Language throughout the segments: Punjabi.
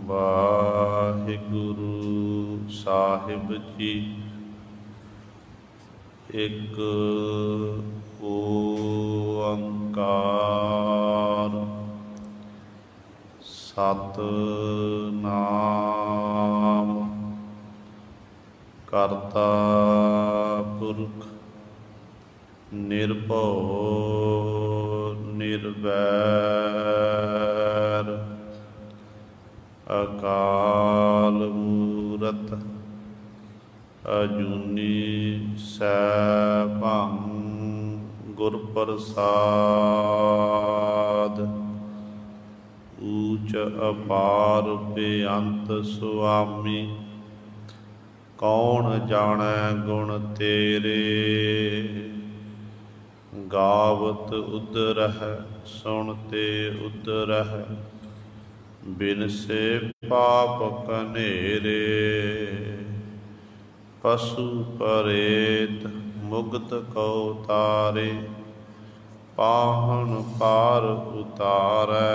ਵਾਹਿਗੁਰੂ ਸਾਹਿਬ ਜੀ। ਇੱਕ ਓੰਕਾਰ ਸਤਿਨਾਮ ਕਰਤਾ ਪੁਰਖ ਨਿਰਭਉ ਨਿਰਵੈਰ ਅਕਾਲ ਮੂਰਤ ਅਜੂਨੀ ਸੈਭੰ ਗੁਰ ਪ੍ਰਸਾਦ। ਊਚ ਅਪਾਰ ਬੇਅੰਤ ਸੁਆਮੀ ਕੌਣ ਜਾਣੈ ਗੁਣ ਤੇਰੇ। ਗਾਵਤ ਉਦਰਹਿ ਸੁਣਤੇ ਉਦਰਹਿ ਬਿਨਸੇ ਪਾਪ ਕਨੇਰੇ। ਪਸ਼ੂ ਪਰੇਤ ਮੁਗਤ ਕਉ ਤਾਰੇ ਪਾਹਣ ਪਾਰ ਉਤਾਰੈ।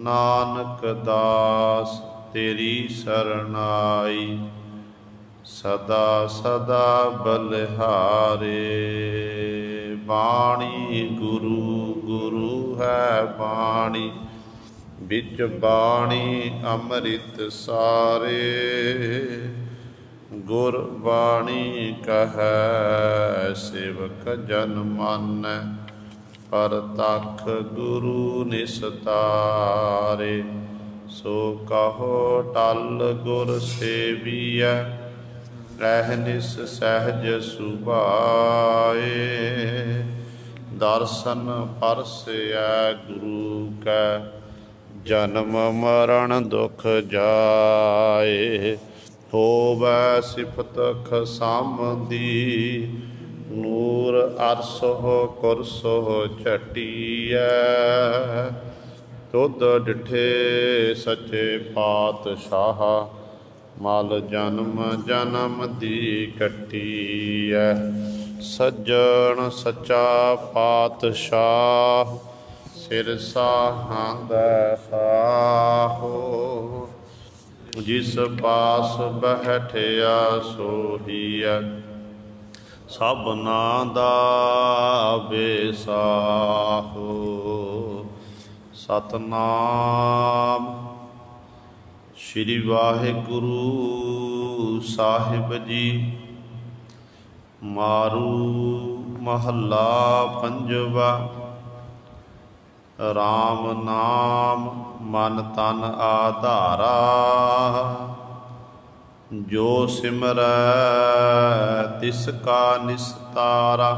ਨਾਨਕ ਦਾਸ ਤੇਰੀ ਸਰਨਾਈ ਸਦਾ ਸਦਾ ਬਲਿਹਾਰੇ। ਬਾਣੀ ਗੁਰੂ ਗੁਰੂ ਹੈ ਬਾਣੀ ਵਿੱਚ ਬਾਣੀ ਅੰਮ੍ਰਿਤ ਸਾਰੇ। ਗੁਰ ਬਾਣੀ ਕਹੈ ਸੇਵਕ ਜਨ ਮਾਨੈ ਪਰਤਖ ਗੁਰੂ ਨਿਸਤਾਰੇ। ਸੋ ਕਹੋ ਟਲ ਗੁਰ ਸੇਵੀਐ ਰਹਿਨਿਸ ਸਹਿਜ ਸੁਭਾਏ। ਦਰਸ਼ਨ ਪਰਸੈ ਗੁਰੂ ਕੈ ਜਨਮ ਮਰਨ ਦੁਖ ਜਾਏ। ਹੋਵੈ ਸਿਫਤ ਖਸਮ ਦੀ ਨੂਰ ਅਰਸੋ ਕੁਰਸੋ ਝਟੀਐ। ਤੁਧ ਡਿਠੇ ਸੱਚੇ ਪਾਤਸ਼ਾਹ ਮਲ ਜਨਮ ਜਨਮ ਦੀ ਕੱਟੀਐ। ਸੱਜਣ ਸੱਚਾ ਪਾਤਸ਼ਾਹ ਸਿਰ ਸਾਹਾਂਦੈ ਸਾਹੋ। ਜਿਸ ਪਾਸ ਬੈਠਿਆ ਸੋਹੀਐ ਸਭਨਾ ਦਾ ਬੇਸਾਹੋ। ਸਤਨਾਮ ਸ੍ਰੀ ਵਾਹਿਗੁਰੂ ਸਾਹਿਬ ਜੀ। ਮਾਰੂ ਮਹੱਲਾ ਪੰਜਵਾ। ਰਾਮ ਨਾਮ ਮਨ ਤਨ ਆਧਾਰਾ ਜੋ ਸਿਮਰੈ ਤਿਸ ਕਾ ਨਿਸਤਾਰਾ।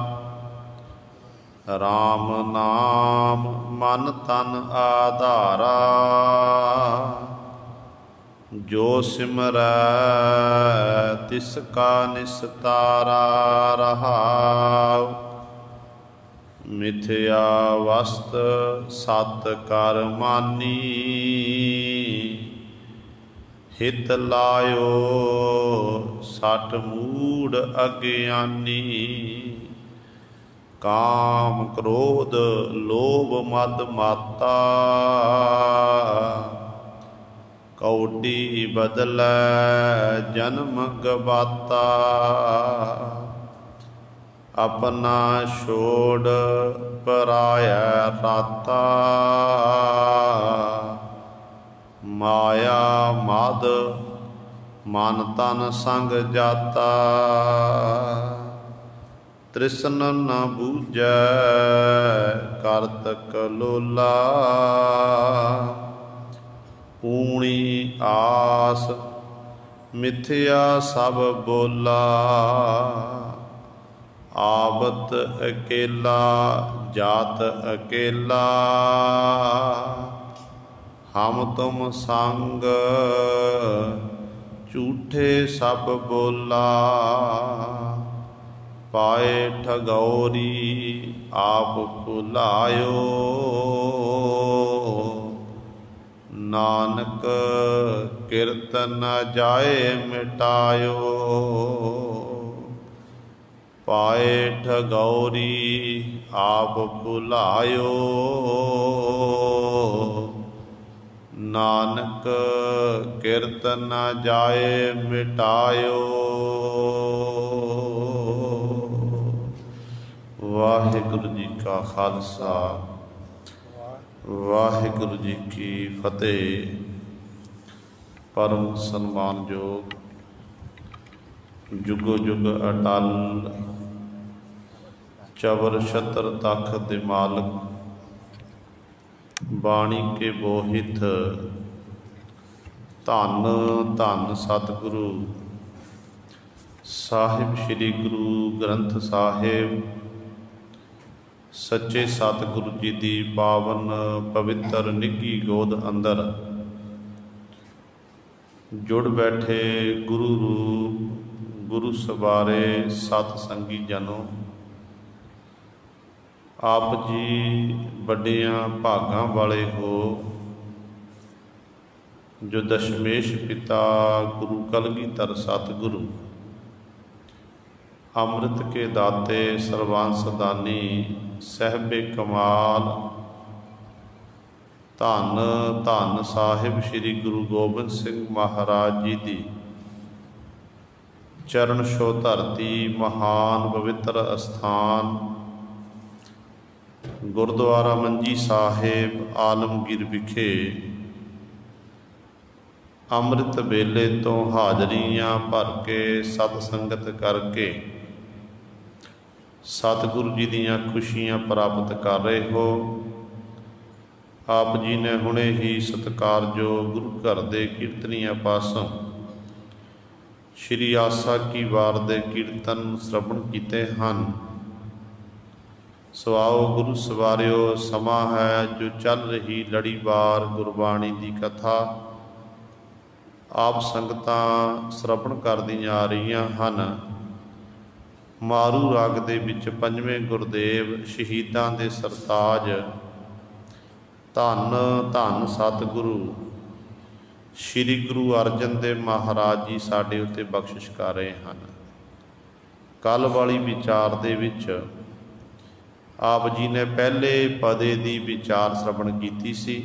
ਰਾਮ ਨਾਮ ਮਨ ਤਨ ਆਧਾਰਾ ਜੋ ਸਿਮਰੈ ਤਿਸ ਕਾ ਨਿਸਤਾਰਾ। ਰਹਾਉ ਮਿਥਿਆ ਵਸਤ ਸਤ ਕਰ ਮਾਨੀ ਹਿਤ ਲਾਇਓ ਸਟ ਮੂੜ ਅਗਿਆਨੀ। ਕਾਮ ਕ੍ਰੋਧ ਲੋਭ ਮਦ ਮਾਤਾ ਕਉਡੀ ਬਦਲੈ ਜਨਮ ਗਵਾਤਾ। ਆਪਣਾ ਛੋੜ ਪਰਾਇਆ ਰਾਤਾ ਮਾਇਆ ਮਦ ਮਨ ਤਨ ਸੰਗ ਜਾਤਾ। ਤ੍ਰਿਸ਼ਨ ਨ ਬੂਝੈ ਕਰਤ ਕਲੋਲਾ ਊਣੀ ਆਸ ਮਿਥਿਆ ਸਭ ਬੋਲਾ। ਆਵਤ ਅਕੇਲਾ ਜਾਤ ਅਕੇਲਾ ਹਮ ਤੁਮ ਸੰਗ ਝੂਠੇ ਸਭ ਬੋਲਾ। ਪਾਏ ਠਗੌਰੀ ਆਪ ਭੁਲਾਇਓ ਨਾਨਕ ਕਿਰਤ ਨ ਜਾਏ ਮਿਟਾਇਓ। ਪਾਏ ਠਗੌਰੀ ਆਪ ਭੁਲਾਇਓ नानक किरत न जाए मिटायो। वाहिगुरु जी का खालसा, वाहिगुरु जी की फतेह। परम सन्मानयोग जुगो जुग अटल चवर छत्र तख दे मालक, बाणी के बोहित धन धन सतगुरु साहिब श्री गुरु ग्रंथ साहिब सच्चे सतगुरु जी की पावन पवित्र निघी गोद अंदर जुड़ बैठे गुरु रूप गुरु सवारे सत संगी जनों, आप जी बड़िया भागां वाले हो जो दशमेश पिता गुरु कलगीधर सतगुरु अमृत के दाते सर्वांस दानी सहबे कमाल धन धन साहिब श्री गुरु गोबिंद सिंह महाराज जी दी चरण छो धरती महान पवित्र अस्थान गुरुद्वारा मंजी साहिब आलमगीर विखे अमृत वेले तो हाजरियां भर के सत संगत करके सतगुरु जी दियां खुशियां प्राप्त कर रहे हो। आप जी ने हुणे ही सत्कारयोग गुरु घर दे कीर्तनिया पासों श्री आसा की वार दे कीर्तन श्रवण कीते हन। सवाओ गुरु सवारियो समा है जो चल रही लड़ीवार गुरबाणी की कथा आप संगतां श्रवण करदियां आ रहीआं हन। मारू राग दे विच पंजवें गुरदेव शहीदां दे सरताज धन धन सतगुरु श्री गुरु अर्जन देव महाराज जी साडे उत्ते बख्शिश कर रहे हैं। कल वाली विचार दे विच आप जी ने पहले पदे की विचार श्रवण की सी,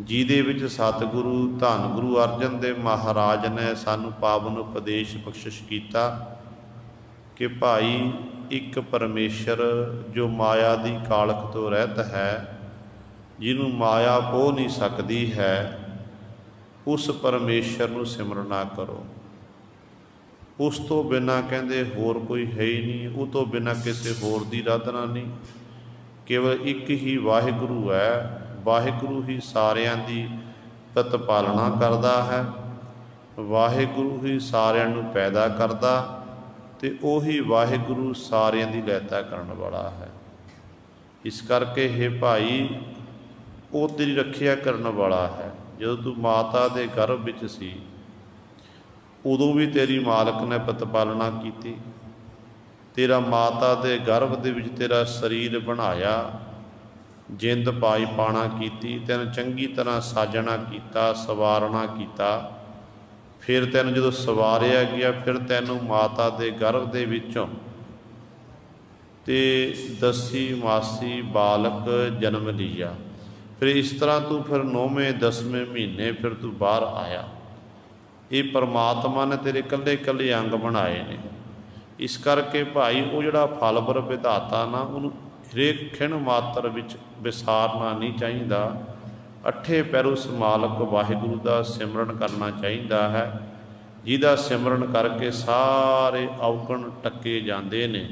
जिहदे विच सतगुरु धन गुरु अर्जन देव महाराज ने सानू पावन उपदेश बख्शिश किया कि भाई एक परमेश्वर जो माया की कालख तो रहत है, जिन्हों माया पो नहीं सकती है, उस परमेश्वर नूं सिमरना करो। उस तो बिना कहते होर कोई है ही नहीं, उस तो बिना किसी होर की आराधना नहीं, केवल एक ही वाहिगुरु है। वाहिगुरु ही सारियां दी प्रतिपालना करता है, वाहिगुरु ही सारियां नूं पैदा करता ते ओही वाहिगुरु सारियां दी लैता करन वाला है। इस करके हे भाई वो तेरी रखिया करन वाला है। जो तू माता दे गर्भ विच सी उदों भी तेरी मालक ने प्रतिपालना की। तेरा माता दे गर्भ दे विच तेरा शरीर बनाया, जिंद पाई पाना की, तेन चंगी तरह साजना किया, सवारना किया। फिर तेन जो सवारिया गया फिर तेनों माता दे गर्भ दे विचों ते दसी मासी बालक जन्म लिया। फिर इस तरह तू फिर 9वें 10वें महीने फिर तू बाहर आया। ये परमात्मा ने तेरे कल्ले कल्ले अंग बनाए ने। इस करके भाई वो जोड़ा फलवर विधाता ना उन्होंने हरेक खिण मात्र विच विसारना नहीं चाहिए। अठे पैरों समालक वाहिगुरु का सिमरन करना चाहिए है, जिहदा सिमरन करके सारे अवगुण टके जाते ने,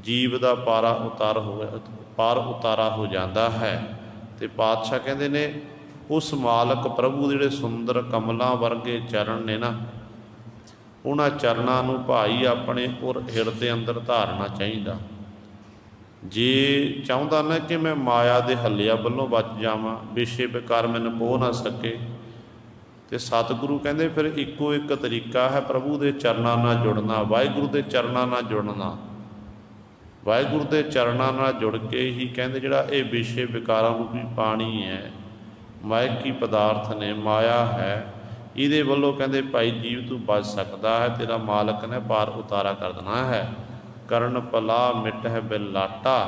जीव का पार उतारा हो जाता है। तो पातशाह कहते ने उस मालक प्रभु जिहड़े सुंदर कमलों वर्गे चरण ने ना, उन्हां चरणों नूं भाई अपने उर हिरदे अंदर धारना चाहिए। जे चाहुंदा ना कि मैं माया दे हलिया वल्लों बच जावां, विषे विकार मैनूं पो ना सके, तो सतगुरु कहते फिर इक्को एक तरीका है प्रभु के चरणों नाल जुड़ना, वाहिगुरु के चरणों नाल जुड़ना। वाहिगुरु के चरणों नाल जुड़ के ही कहते जिहड़ा ये विषे विकारां रूपी पानी है, मायकी पदार्थ ने, माया है, ये वल्लों कहते भाई जीव तू बच सकता है। तेरा मालक ने पार उतारा कर देना है। करण पला मिट है बिलाटा,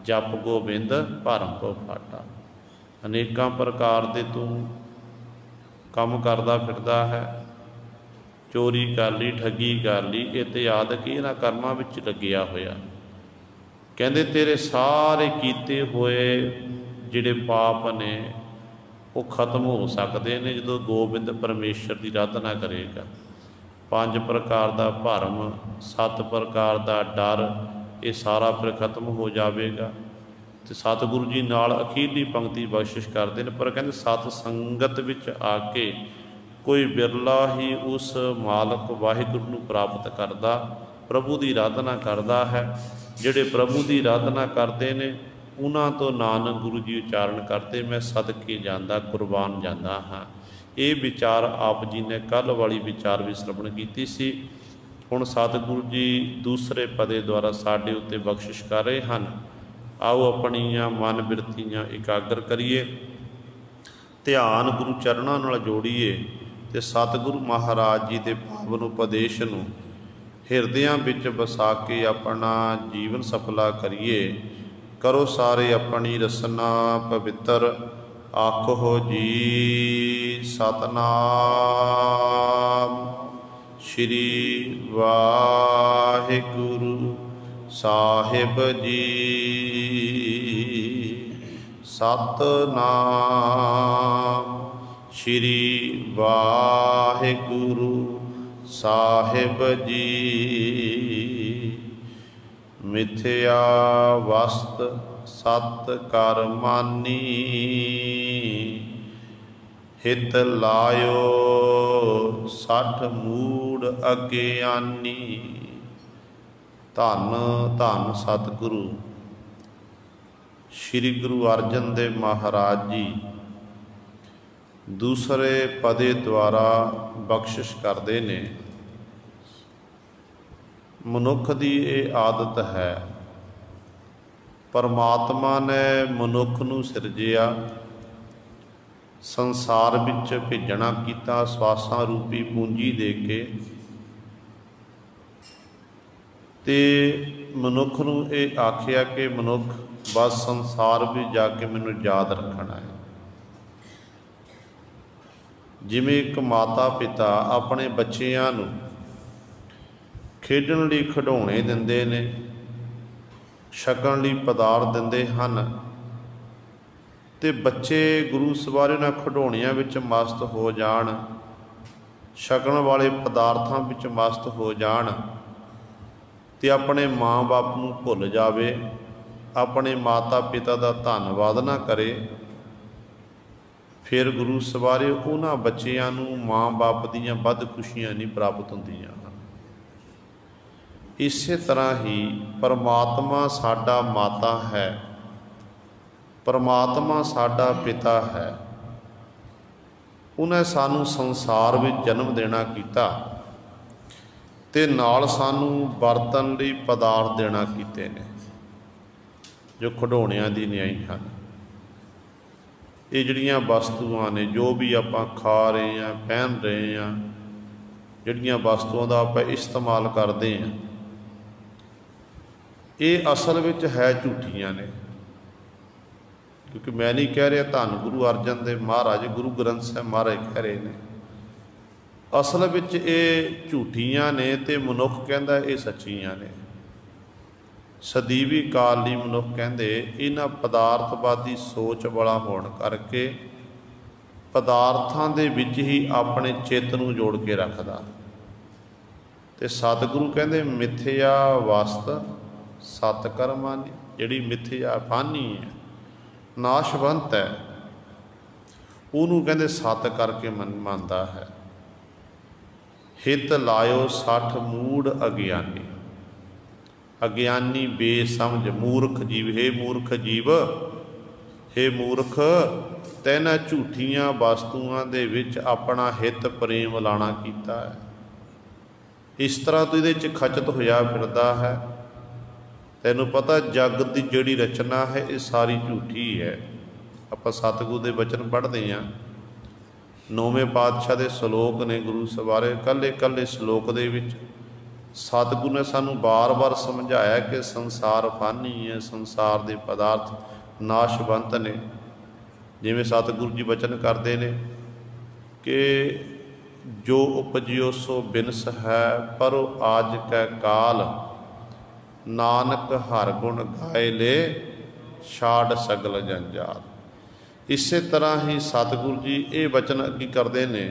जप गोबिंद भरम को फाटा। अनेकां प्रकार दे तू काम करदा फिरदा है, चोरी कर ली, ठगी कर ली, इत्यादि इन्हां कर्मां विच लग्गिया होया। कहंदे तेरे सारे कीते होए जिहड़े पाप ने वो खत्म हो सकते हैं जो गोबिंद परमेश्वर की आराधना करेगा। 5 प्रकार का भरम, 7 प्रकार का डर, ये सारा फिर खत्म हो जाएगा। तो सतगुरु जी नाल अखीरली पंक्ति बख्शिश करते हैं, पर कहते सत संगत विच आके कोई बिरला ही उस मालक वाहिगुरु नूं प्राप्त करदा, प्रभु की आराधना करता है। जिहड़े प्रभु की आराधना करते हैं उन्हां तो नानक गुरु जी उचारण करते, मैं सदके जांदा कुरबान जांदा हाँ। ये विचार आप जी ने कल वाली विचार भी श्रवण की सी। हुण सतगुरु जी दूसरे पदे द्वारा साडे उत्ते बख्शिश कर रहे हैं। आओ अपनियां मन बिरतियां एकाग्र करिए, ध्यान गुरु चरणों नाल जोड़िए ते सतगुरु महाराज जी के पावन उपदेश नूं हिरदियां विच वसा के अपना जीवन सफला करिए। करो सारे अपनी रसना पवित्र, आखो जी सतनाम। श्री वाहिगुरु साहिब जी सतनाम। श्री वाहिगुरु साहिब जी। मिथ्या वस्त सत कर मानी, हित लायो सठ मूड अज्ञानी। धन धन सतगुरु श्री गुरु अर्जन देव महाराज जी दूसरे पदे द्वारा बख्शिश करते ने। मनुख की ये आदत है, परमात्मा ने मनुख नूं सिरजिया, संसार विच भेजना कीता स्वासां रूपी पूंजी दे के, ते मनुख नूं ये आखिया कि मनुख बस संसार भी जाके मैनूं याद रखना है। जिवें एक माता पिता अपने बच्चियां नूं खेडण लई खिडौणे दिंदे ने, छकण लई पदार्थ दिंदे हन, ते बच्चे गुरु सवारे उन्हां खिडौणियां विच मस्त हो जाण, छकण वाले पदार्थां विच मस्त हो जाण, ते अपने माँ बाप नूं भुल जावे, अपने माता पिता का धन्नवाद ना करे, फिर गुरु सवारे उन्हां बच्चियां नूं माँ बाप दीयां वध खुशियां नहीं प्राप्त हुंदियां। इसे तरह ही परमात्मा साडा माता है, परमात्मा साडा पिता है। उन्हें सानू संसार में जन्म देना कीता ते नाल सानू बरतन लई पदार्थ देना कीते ने, जो खिडौणियां दी न्याई हैं। ये जिहड़ियां वस्तुआं ने जो भी आपां खा रहे हैं, पहन रहे हैं, जिहड़ियां वस्तुआं दा आपां इस्तेमाल करते हैं, ये असल विच है झूठियां ने। क्योंकि मैं नहीं कह रहा, धन गुरु अर्जन देव महाराज गुरु ग्रंथ साहिब महाराज कह रहे हैं, असल विच ये झूठियां ने ते मनुख कहंदा ये सच्चियां ने। सदीवी काल लई मनुख कहंदे इन्हां पदार्थवादी सोच वाला होण करके पदार्थां दे विच ही अपने चित्त नूं जोड़ के रखदा। ते सतगुरु कहंदे मिथ्या वस्त सत कर्मानी, जिहड़ी मिथ्या फानी है, नाशवंत है, उन्होंने कहते सत करके मनता है। हित लायो सठ मूड अज्ञानी, अज्ञानी बेसमझ मूर्ख जीव। हे मूर्ख जीव, हे मूर्ख, तैन झूठियां वस्तुआं दे विच अपना हित प्रेम लाना कीता है। इस तरह तो इहदे च खचत होया फिरदा है। तैनूं पता जग की जिहड़ी रचना है ये सारी झूठी है। आपां सतगुरु दे वचन पढ़ते हैं, 9वें पातशाह दे श्लोक ने गुरु सवारे, कल्ले कल्ले श्लोक दे विच सतगुरु ने सानू बार बार समझाया कि संसार फानी है, संसार के पदार्थ नाशवंत ने। जिवें सतगुरु जी बचन करते हैं कि जो उपजियो सो बिनस है परो आज कै काल, नानक हर गुण गाए ले छाड़ सगल जंजाल। इस तरह ही सतगुरु जी ये वचन अगे करते हैं,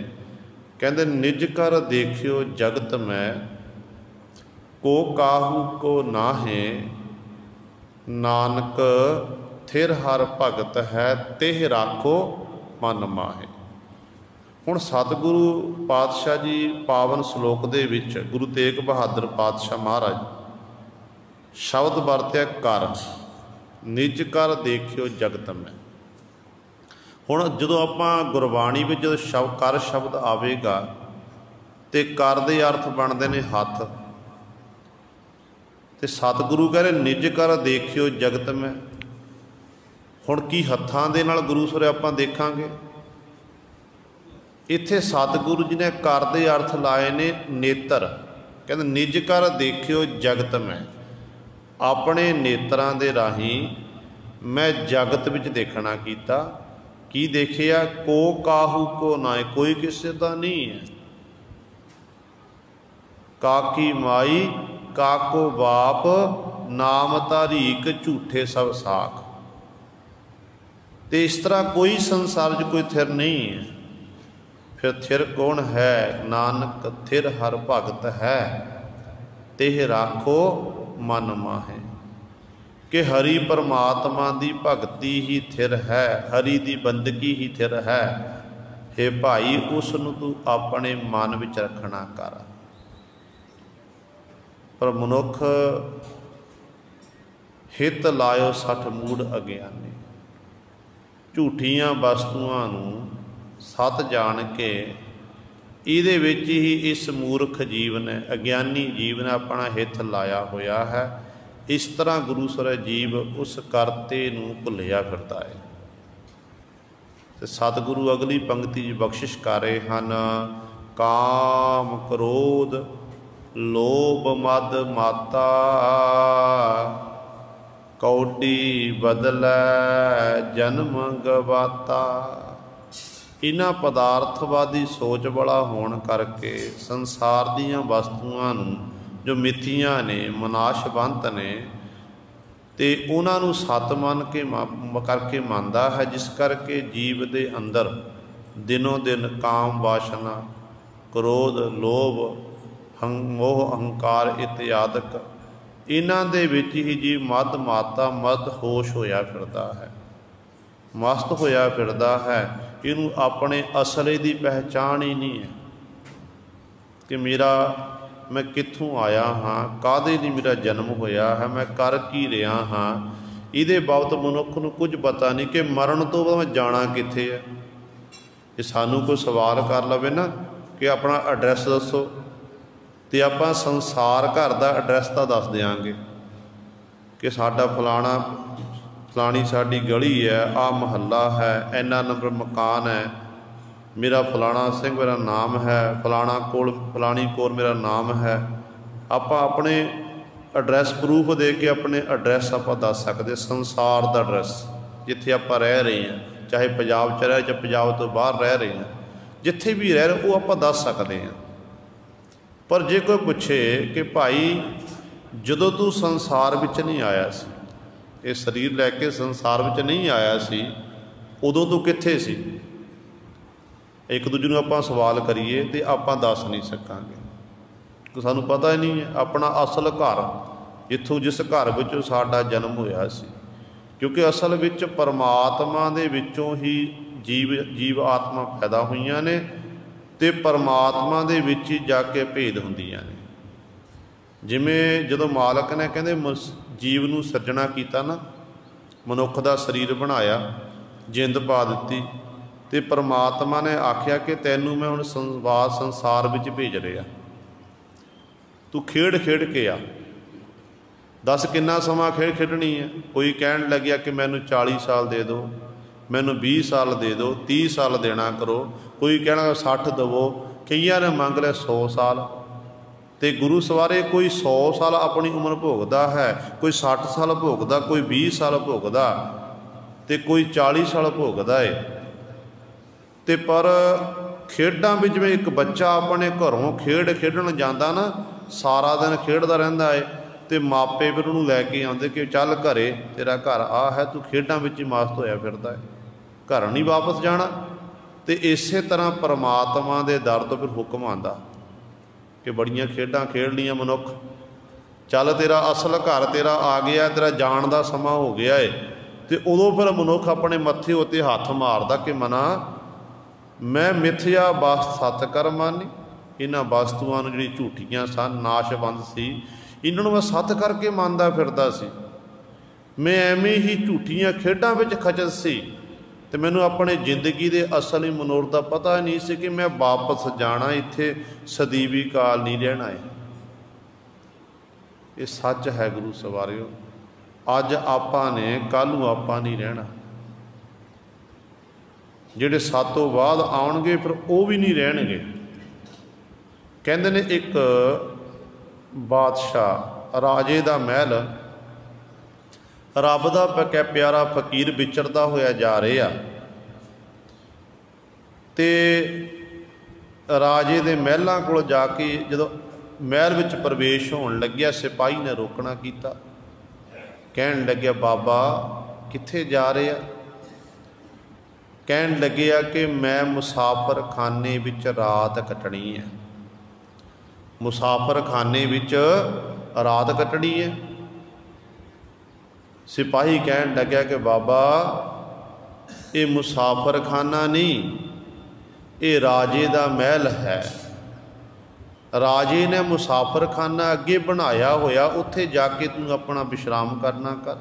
कहते निज कर देखियो जगत में, को काहू को नाहे, नानक थिर हर भगत है, तेह राखो मन माहे। हुण सतगुरु पातशाह जी पावन श्लोक दे विच गुरु तेग बहादुर पातशाह महाराज शब्द वरत्या कर, निज कर देखियो जगत में। हुण जदों आपां गुरबाणी विच जदों कर शब्द आवेगा तो कर दे अर्थ बनते ने हथ, तो सतगुरु कह रहे निज कर देखियो जगत में। हुण की हत्थां दे नाल गुरु सरे आपां देखांगे? इत्थे सतगुरु जी ने कर दे अर्थ लाए ने नेत्र। कहते निज कर देखियो जगत में, अपने नेत्रां दे राही मैं जगत विच देखना कीता। की देखिया? को काहू को नाए, कोई किसी का नहीं है। काकी माई काको बाप, नाम तारीक झूठे सब साख। तो इस तरह कोई संसार च कोई थिर नहीं है। फिर थिर कौन है? नानक थिर हर भगत है, तेह राखो मन माहे। कि हरि परमात्मा की भगती ही थिर है, हरि की बंदगी ही थिर है। हे भाई उसनूं तू अपने मन विच रखना कर। पर मनुख हित लायो सठ मूड अज्ञानी, झूठियां वस्तुआं नूं सत जान के इहदे विच ही इस मूर्ख जीव ने, अज्ञानी जीव ने अपना हित लाया होया है। इस तरह गुरु सर जीव उस करते नूं भुलिया फिरदा है। ते सतगुरु अगली पंक्ति बख्शिश कर रहे हैं, काम क्रोध लोभ मद माता, कौडी बदलै जन्म गवाता। इन्हां पदार्थवादी सोच वाला होने करके संसार दीयां वस्तुआं नूं जो मिथियां ने, मनाशवंत ने, ते उन्हां नूं सत मन के करके मनदा है। जिस करके जीव दे अंदर दिनों दिन काम वासना, क्रोध, लोभ, मोह, अहंकार इत्यादक इन्हां दे विच ही जीव मद माता मद होश होया फिरदा है, मस्त होया फिरदा है। इनू अपने असले की पहचान ही नहीं है कि मेरा मैं कित्थों आया हाँ, काहदे लई मेरा जन्म होया है, मैं कर की रहा हाँ। इहदे बाबत मनुख नूं कुछ पता नहीं कि मरण तो बाद मैं जाना कित्थे है। जे सानूं कोई सवाल कर लवे ना कि अपना एड्रैस दसो, तो आपां संसार घर का एड्रैस तो दस देंगे कि साडा फलाना फलानी साडी गली है, आ महल्ला है, इन्ना नंबर मकान है, मेरा फलाना सिंह मेरा नाम है, फलाना कोल फलानी कौर मेरा नाम है। आपां अपने एड्रैस प्रूफ दे के अपने एड्रैस आप दस सकते, संसार का एड्रैस जिथे आप रह रहे हैं, चाहे पंजाब च रह चाहे पंजाब तो बाहर रह रहे हैं, जिथे भी रह रहे वो आप दस सकते हैं। पर जे कोई पूछे कि भाई जदों तू संसार विच नहीं आया सी, ये शरीर लैके संसार विच नहीं आया सी, उदों तू कित्थे सी? एक दूजे नूं आपां सवाल करिए तो आपां दस नहीं सकांगे, तो सानूं पता ही नहीं है अपना असल घर जिथों जिस घर विचों साडा जन्म होया सी। क्योंकि असल विच परमात्मा दे विचों ही जीव आत्मा पैदा होईयां ने, ते परमात्मा दे विच ही जाके भेद हुंदियां ने। जिवें जदों मालक ने कहंदे जीव नूं सिरजना कीता ना, मनुख दा शरीर बनाया, जिंद पा दित्ती, ते परमात्मा ने आख्या कि तैनूं मैं हुण संसार विच भेज रिहा, तू खेड खेड के आ। दस किन्ना समा खेड खेडनी है? कोई कहण लग्या कि मैनूं 40 साल दे दो, मैनूं 20 साल दे दो, 30 साल देना करो, कोई कहना 60 दवो, कईयां ने मंग लिया 100 साल। तो गुरु सवारे कोई 100 साल अपनी उम्र भोगदा है, कोई 60 साल भोगदा, कोई 20 साल भोगदा। ਤੇ ਕੋਈ 40 ਸਾਲ ਭੋਗਦਾ ਏ। ਤੇ ਪਰ ਖੇਡਾਂ ਵੀ ਜਿਵੇਂ ਇੱਕ ਬੱਚਾ ਆਪਣੇ ਘਰੋਂ ਖੇਡਣ ਜਾਂਦਾ ਨਾ, ਸਾਰਾ ਦਿਨ ਖੇਡਦਾ ਰਹਿੰਦਾ ਏ, ਤੇ ਮਾਪੇ ਫਿਰ ਉਹਨੂੰ ਲੈ ਕੇ ਆਉਂਦੇ ਕਿ ਚੱਲ ਘਰੇ, ਤੇਰਾ ਘਰ ਆ ਹੈ, ਤੂੰ ਖੇਡਾਂ ਵਿੱਚ ਹੀ ਮਸਤ ਹੋਇਆ ਫਿਰਦਾ ਹੈ, ਘਰ ਨਹੀਂ ਵਾਪਸ ਜਾਣਾ। ਤੇ ਇਸੇ ਤਰ੍ਹਾਂ ਪਰਮਾਤਮਾ ਦੇ ਦਰ ਤੋਂ ਫਿਰ ਹੁਕਮ ਆਉਂਦਾ ਕਿ ਬੜੀਆਂ ਖੇਡਾਂ ਖੇਡ ਲਈਆਂ ਮਨੁੱਖ, ਚੱਲ ਤੇਰਾ ਅਸਲ ਘਰ ਤੇਰਾ ਆ ਗਿਆ, ਤੇਰਾ ਜਾਣ ਦਾ ਸਮਾਂ ਹੋ ਗਿਆ ਏ। ਤੇ ਉਦੋਂ ਫਿਰ ਮਨੁੱਖ ਆਪਣੇ ਮੱਥੇ ਉੱਤੇ ਹੱਥ ਮਾਰਦਾ ਕਿ ਮਨਾ, ਮੈਂ ਮਿਥਿਆ ਬਸ ਸਤ ਕਰ ਮਾਨੀ, ਇਹਨਾਂ ਵਸਤੂਆਂ ਨੂੰ ਜਿਹੜੀ ਝੂਠੀਆਂ ਸਨ, ਨਾਸ਼ਵੰਤ ਸੀ, ਇਹਨਾਂ ਨੂੰ ਮੈਂ ਸੱਤ ਕਰਕੇ ਮੰਨਦਾ ਫਿਰਦਾ ਸੀ। ਮੈਂ ਐਵੇਂ ਹੀ ਝੂਠੀਆਂ ਖੇਡਾਂ ਵਿੱਚ ਖਚਤ ਸੀ, ਤੇ ਮੈਨੂੰ ਆਪਣੇ ਜ਼ਿੰਦਗੀ ਦੇ ਅਸਲੀ ਮਨੋਰਥ ਦਾ ਪਤਾ ਨਹੀਂ ਸੀ ਕਿ ਮੈਂ ਵਾਪਸ ਜਾਣਾ, ਇੱਥੇ ਸਦੀਵੀ ਕਾਲ ਨਹੀਂ ਰਹਿਣਾ ਹੈ। ਇਹ ਸੱਚ ਹੈ ਗੁਰੂ ਸਵਾਰਿਓ। ਅੱਜ ਆਪਾਂ ਨੇ, ਕੱਲ੍ਹ ਨੂੰ ਆਪਾਂ ਨਹੀਂ ਰਹਿਣਾ। ਜਿਹੜੇ ਸਾਤੋਂ ਬਾਅਦ ਆਉਣਗੇ ਫਿਰ ਉਹ ਵੀ ਨਹੀਂ ਰਹਿਣਗੇ। ਕਹਿੰਦੇ ਨੇ ਇੱਕ ਬਾਦਸ਼ਾਹ, ਰਾਜੇ ਦਾ ਮਹਿਲ, ਰੱਬ ਦਾ ਪਿਆਰਾ ਫਕੀਰ ਵਿਚਰਦਾ ਹੋਇਆ ਜਾ ਰਿਹਾ, ਤੇ ਰਾਜੇ ਦੇ ਮਹਿਲਾਂ ਕੋਲ ਜਾ ਕੇ ਜਦੋਂ ਮਹਿਲ ਵਿੱਚ ਪ੍ਰਵੇਸ਼ ਹੋਣ ਲੱਗਿਆ, ਸਿਪਾਹੀ ਨੇ ਰੋਕਣਾ ਕੀਤਾ। ਕਹਿਣ ਲੱਗਿਆ, ਬਾਬਾ ਕਿੱਥੇ ਜਾ ਰਹੇ ਆ? ਕਹਿਣ ਲੱਗਿਆ ਕਿ ਮੈਂ ਮੁਸਾਫਰ ਖਾਨੇ ਵਿੱਚ ਰਾਤ ਕੱਟਣੀ ਹੈ, ਮੁਸਾਫਰ ਖਾਨੇ ਵਿੱਚ ਰਾਤ ਕੱਟਣੀ ਹੈ। ਸਿਪਾਹੀ ਕਹਿਣ ਲੱਗਿਆ ਕਿ ਬਾਬਾ ਇਹ ਮੁਸਾਫਰ ਖਾਨਾ ਨਹੀਂ, ਇਹ ਰਾਜੇ ਦਾ ਮਹਿਲ ਹੈ। ਰਾਜੇ ਨੇ ਮੁਸਾਫਰ ਖਾਨਾ ਅੱਗੇ ਬਣਾਇਆ ਹੋਇਆ, ਉੱਥੇ ਜਾ ਕੇ ਤੂੰ ਆਪਣਾ ਵਿਸ਼ਰਾਮ ਕਰਨਾ ਕਰ।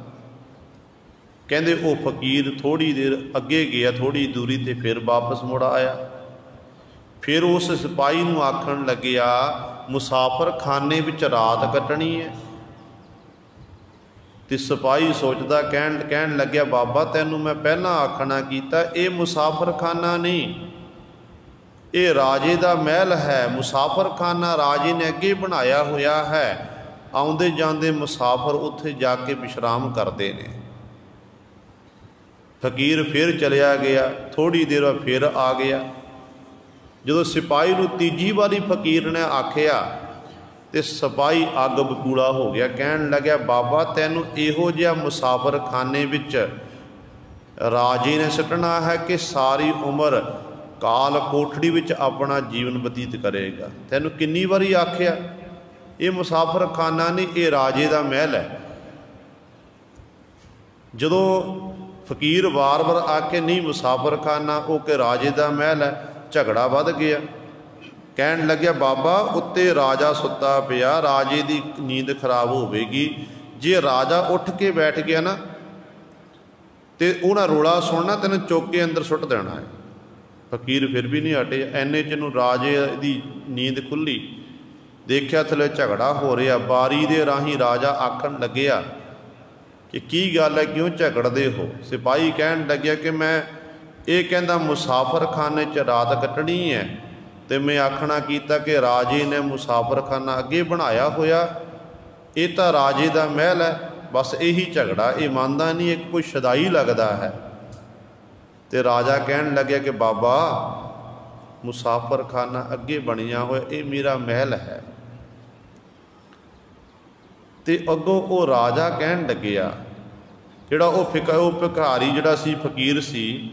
ਕਹਿੰਦੇ ਉਹ ਫਕੀਰ ਥੋੜ੍ਹੀ ਦੇਰ ਅੱਗੇ ਗਿਆ, ਥੋੜ੍ਹੀ ਦੂਰੀ, ਤੇ ਫਿਰ ਵਾਪਸ ਮੁੜ ਆਇਆ। ਫਿਰ ਉਸ ਸਿਪਾਹੀ ਨੂੰ ਆਖਣ ਲੱਗਿਆ, ਮੁਸਾਫਰ ਖਾਨੇ ਵਿੱਚ ਰਾਤ ਕੱਟਣੀ ਹੈ। ਤੇ ਸਿਪਾਹੀ ਸੋਚਦਾ, ਕਹਿਣ ਲੱਗਿਆ, ਬਾਬਾ ਤੈਨੂੰ ਮੈਂ ਪਹਿਲਾਂ ਆਖਣਾ ਕੀਤਾ, ਇਹ ਮੁਸਾਫਰ ਖਾਨਾ ਨਹੀਂ, ਇਹ ਰਾਜੇ ਦਾ ਮਹਿਲ ਹੈ। ਮੁਸਾਫਰ ਖਾਨਾ ਰਾਜੇ ਨੇ ਅੱਗੇ ਬਣਾਇਆ ਹੋਇਆ ਹੈ, ਆਉਂਦੇ ਜਾਂਦੇ ਮੁਸਾਫਰ ਉੱਥੇ ਜਾ ਕੇ ਵਿਸ਼ਰਾਮ ਕਰਦੇ ਨੇ। ਫਕੀਰ ਫਿਰ ਚਲਿਆ ਗਿਆ, ਥੋੜ੍ਹੀ ਦੇਰ ਬਾਅਦ ਫਿਰ ਆ ਗਿਆ। ਜਦੋਂ ਸਿਪਾਹੀ ਨੂੰ ਤੀਜੀ ਵਾਰੀ ਫਕੀਰ ਨੇ ਆਖਿਆ ਤੇ ਸਿਪਾਹੀ ਅੱਗ ਬਬੂਲਾ ਹੋ ਗਿਆ। ਕਹਿਣ ਲੱਗਿਆ, ਬਾਬਾ ਤੈਨੂੰ ਇਹੋ ਜਿਹਾ ਮੁਸਾਫਰ ਖਾਨੇ ਵਿੱਚ ਰਾਜੇ ਨੇ ਸੁੱਟਣਾ ਹੈ ਕਿ ਸਾਰੀ ਉਮਰ ਕਾਲ ਕੋਠੜੀ ਵਿੱਚ ਆਪਣਾ ਜੀਵਨ ਬਤੀਤ ਕਰੇਗਾ। ਤੈਨੂੰ ਕਿੰਨੀ ਵਾਰੀ ਆਖਿਆ, ਇਹ ਮੁਸਾਫਰ ਖਾਨਾ ਨਹੀਂ, ਇਹ ਰਾਜੇ ਦਾ ਮਹਿਲ ਹੈ। ਜਦੋਂ ਫਕੀਰ ਵਾਰ-ਵਾਰ ਆ ਕੇ ਨਹੀਂ ਮੁਸਾਫਰ ਖਾਨਾ, ਉਹ ਕਿ ਰਾਜੇ ਦਾ ਮਹਿਲ ਹੈ, ਝਗੜਾ ਵੱਧ ਗਿਆ। ਕਹਿਣ ਲੱਗਿਆ, ਬਾਬਾ ਉੱਤੇ ਰਾਜਾ ਸੁੱਤਾ ਪਿਆ, ਰਾਜੇ ਦੀ ਨੀਂਦ ਖਰਾਬ ਹੋਵੇਗੀ, ਜੇ ਰਾਜਾ ਉੱਠ ਕੇ ਬੈਠ ਗਿਆ ਨਾ ਤੇ ਉਹਨਾਂ ਰੋਲਾ ਸੁਣਨਾ, ਤੈਨੂੰ ਚੁੱਕ ਕੇ ਅੰਦਰ ਸੁੱਟ ਦੇਣਾ ਹੈ। ਫਕੀਰ ਫਿਰ ਵੀ ਨਹੀਂ ਹਟੇ। ਐਨੇ 'ਚ ਨੂੰ ਰਾਜੇ ਦੀ ਨੀਂਦ ਖੁੱਲ੍ਹੀ, ਦੇਖਿਆ ਥੱਲੇ ਝਗੜਾ ਹੋ ਰਿਹਾ। ਬਾਰੀ ਦੇ ਰਾਹੀਂ ਰਾਜਾ ਆਖਣ ਲੱਗਿਆ ਕਿ ਕੀ ਗੱਲ ਹੈ, ਕਿਉਂ ਝਗੜਦੇ ਹੋ? ਸਿਪਾਹੀ ਕਹਿਣ ਲੱਗਿਆ ਕਿ ਮੈਂ ਇਹ ਕਹਿੰਦਾ ਮੁਸਾਫਰ ਖਾਨੇ 'ਚ ਰਾਤ ਕੱਟਣੀ ਹੈ, ਤੇ ਮੈਂ ਆਖਣਾ ਕੀਤਾ ਕਿ ਰਾਜੇ ਨੇ ਮੁਸਾਫਰ ਖਾਨਾ ਅੱਗੇ ਬਣਾਇਆ ਹੋਇਆ, ਇਹ ਤਾਂ ਰਾਜੇ ਦਾ ਮਹਿਲ ਹੈ। ਬਸ ਇਹੀ ਝਗੜਾ, ਇਹ ਮੰਨਦਾ ਨਹੀਂ, ਇਹ ਕੋਈ ਸ਼ਦਾਈ ਲੱਗਦਾ ਹੈ। ਤੇ ਰਾਜਾ ਕਹਿਣ ਲੱਗਿਆ ਕਿ ਬਾਬਾ ਮੁਸਾਫਰ ਖਾਨਾ ਅੱਗੇ ਬਣਿਆ ਹੋਇਆ, ਇਹ ਮੇਰਾ ਮਹਿਲ ਹੈ। ਤੇ ਅੱਗੋਂ ਉਹ ਰਾਜਾ ਕਹਿਣ ਲੱਗਿਆ, ਜਿਹੜਾ ਉਹ ਭਿਖਾਰੀ ਜਿਹੜਾ ਸੀ, ਫਕੀਰ ਸੀ,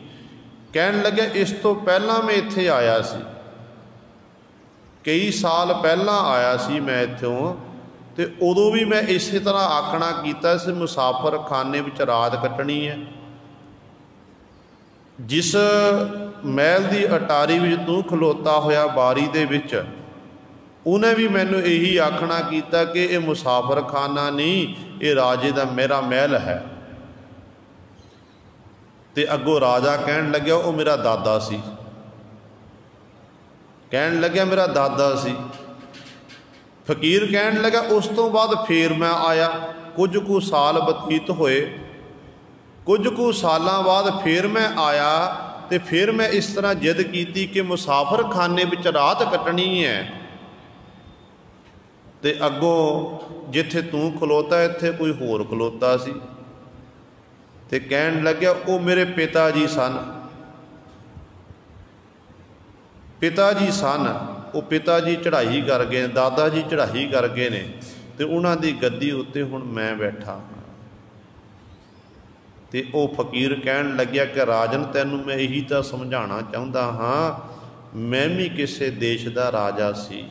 ਕਹਿਣ ਲੱਗਿਆ, ਇਸ ਤੋਂ ਪਹਿਲਾਂ ਮੈਂ ਇੱਥੇ ਆਇਆ ਸੀ, ਕਈ ਸਾਲ ਪਹਿਲਾਂ ਆਇਆ ਸੀ ਮੈਂ ਇੱਥੋਂ, ਤੇ ਉਦੋਂ ਵੀ ਮੈਂ ਇਸੇ ਤਰ੍ਹਾਂ ਆਖਣਾ ਕੀਤਾ ਸੀ, ਮੁਸਾਫਰ ਖਾਨੇ ਵਿੱਚ ਰਾਤ ਕੱਟਣੀ ਹੈ। ਜਿਸ ਮਹਿਲ ਦੀ ਅਟਾਰੀ ਵਿੱਚ ਤੂੰ ਖਲੋਤਾ ਹੋਇਆ ਬਾਰੀ ਦੇ ਵਿੱਚ, ਉਹਨੇ ਵੀ ਮੈਨੂੰ ਇਹੀ ਆਖਣਾ ਕੀਤਾ ਕਿ ਇਹ ਮੁਸਾਫਰ ਖਾਨਾ ਨਹੀਂ, ਇਹ ਰਾਜੇ ਦਾ ਮੇਰਾ ਮਹਿਲ ਹੈ। ਤੇ ਅੱਗੋਂ ਰਾਜਾ ਕਹਿਣ ਲੱਗਿਆ, ਉਹ ਮੇਰਾ ਦਾਦਾ ਸੀ। ਕਹਿਣ ਲੱਗਿਆ, ਮੇਰਾ ਦਾਦਾ ਸੀ। ਫਕੀਰ ਕਹਿਣ ਲੱਗਾ, ਉਸ ਤੋਂ ਬਾਅਦ ਫੇਰ ਮੈਂ ਆਇਆ, ਕੁਝ ਕੁ ਸਾਲ ਬਤੀਤ ਹੋਏ, ਕੁਝ ਕੁ ਸਾਲਾਂ ਬਾਅਦ ਫੇਰ ਮੈਂ ਆਇਆ, ਤੇ ਫਿਰ ਮੈਂ ਇਸ ਤਰ੍ਹਾਂ ਜਿੱਦ ਕੀਤੀ ਕਿ ਮੁਸਾਫਰ ਖਾਨੇ ਵਿੱਚ ਰਾਤ ਕੱਟਣੀ ਹੈ। ਤੇ ਅੱਗੋਂ ਜਿੱਥੇ ਤੂੰ ਖਲੋਤਾ, ਇੱਥੇ ਕੋਈ ਹੋਰ ਖਲੋਤਾ ਸੀ, ਤੇ ਕਹਿਣ ਲੱਗਿਆ ਉਹ ਮੇਰੇ ਪਿਤਾ ਜੀ ਸਨ। ਪਿਤਾ ਜੀ ਸਨ, ਉਹ ਪਿਤਾ ਜੀ ਚੜ੍ਹਾਈ ਕਰ ਗਏ, ਦਾਦਾ ਜੀ ਚੜ੍ਹਾਈ ਕਰ ਗਏ ਨੇ, ਤੇ ਉਹਨਾਂ ਦੀ ਗੱਦੀ ਉੱਤੇ ਹੁਣ ਮੈਂ ਬੈਠਾ। ਤੇ ਉਹ ਫਕੀਰ ਕਹਿਣ ਲੱਗਿਆ ਕਿ ਰਾਜਨ ਤੈਨੂੰ ਮੈਂ ਇਹੀ ਤਾਂ ਸਮਝਾਉਣਾ ਚਾਹੁੰਦਾ ਹਾਂ, ਮੈਂ ਵੀ ਕਿਸੇ ਦੇਸ਼ ਦਾ ਰਾਜਾ ਸੀ,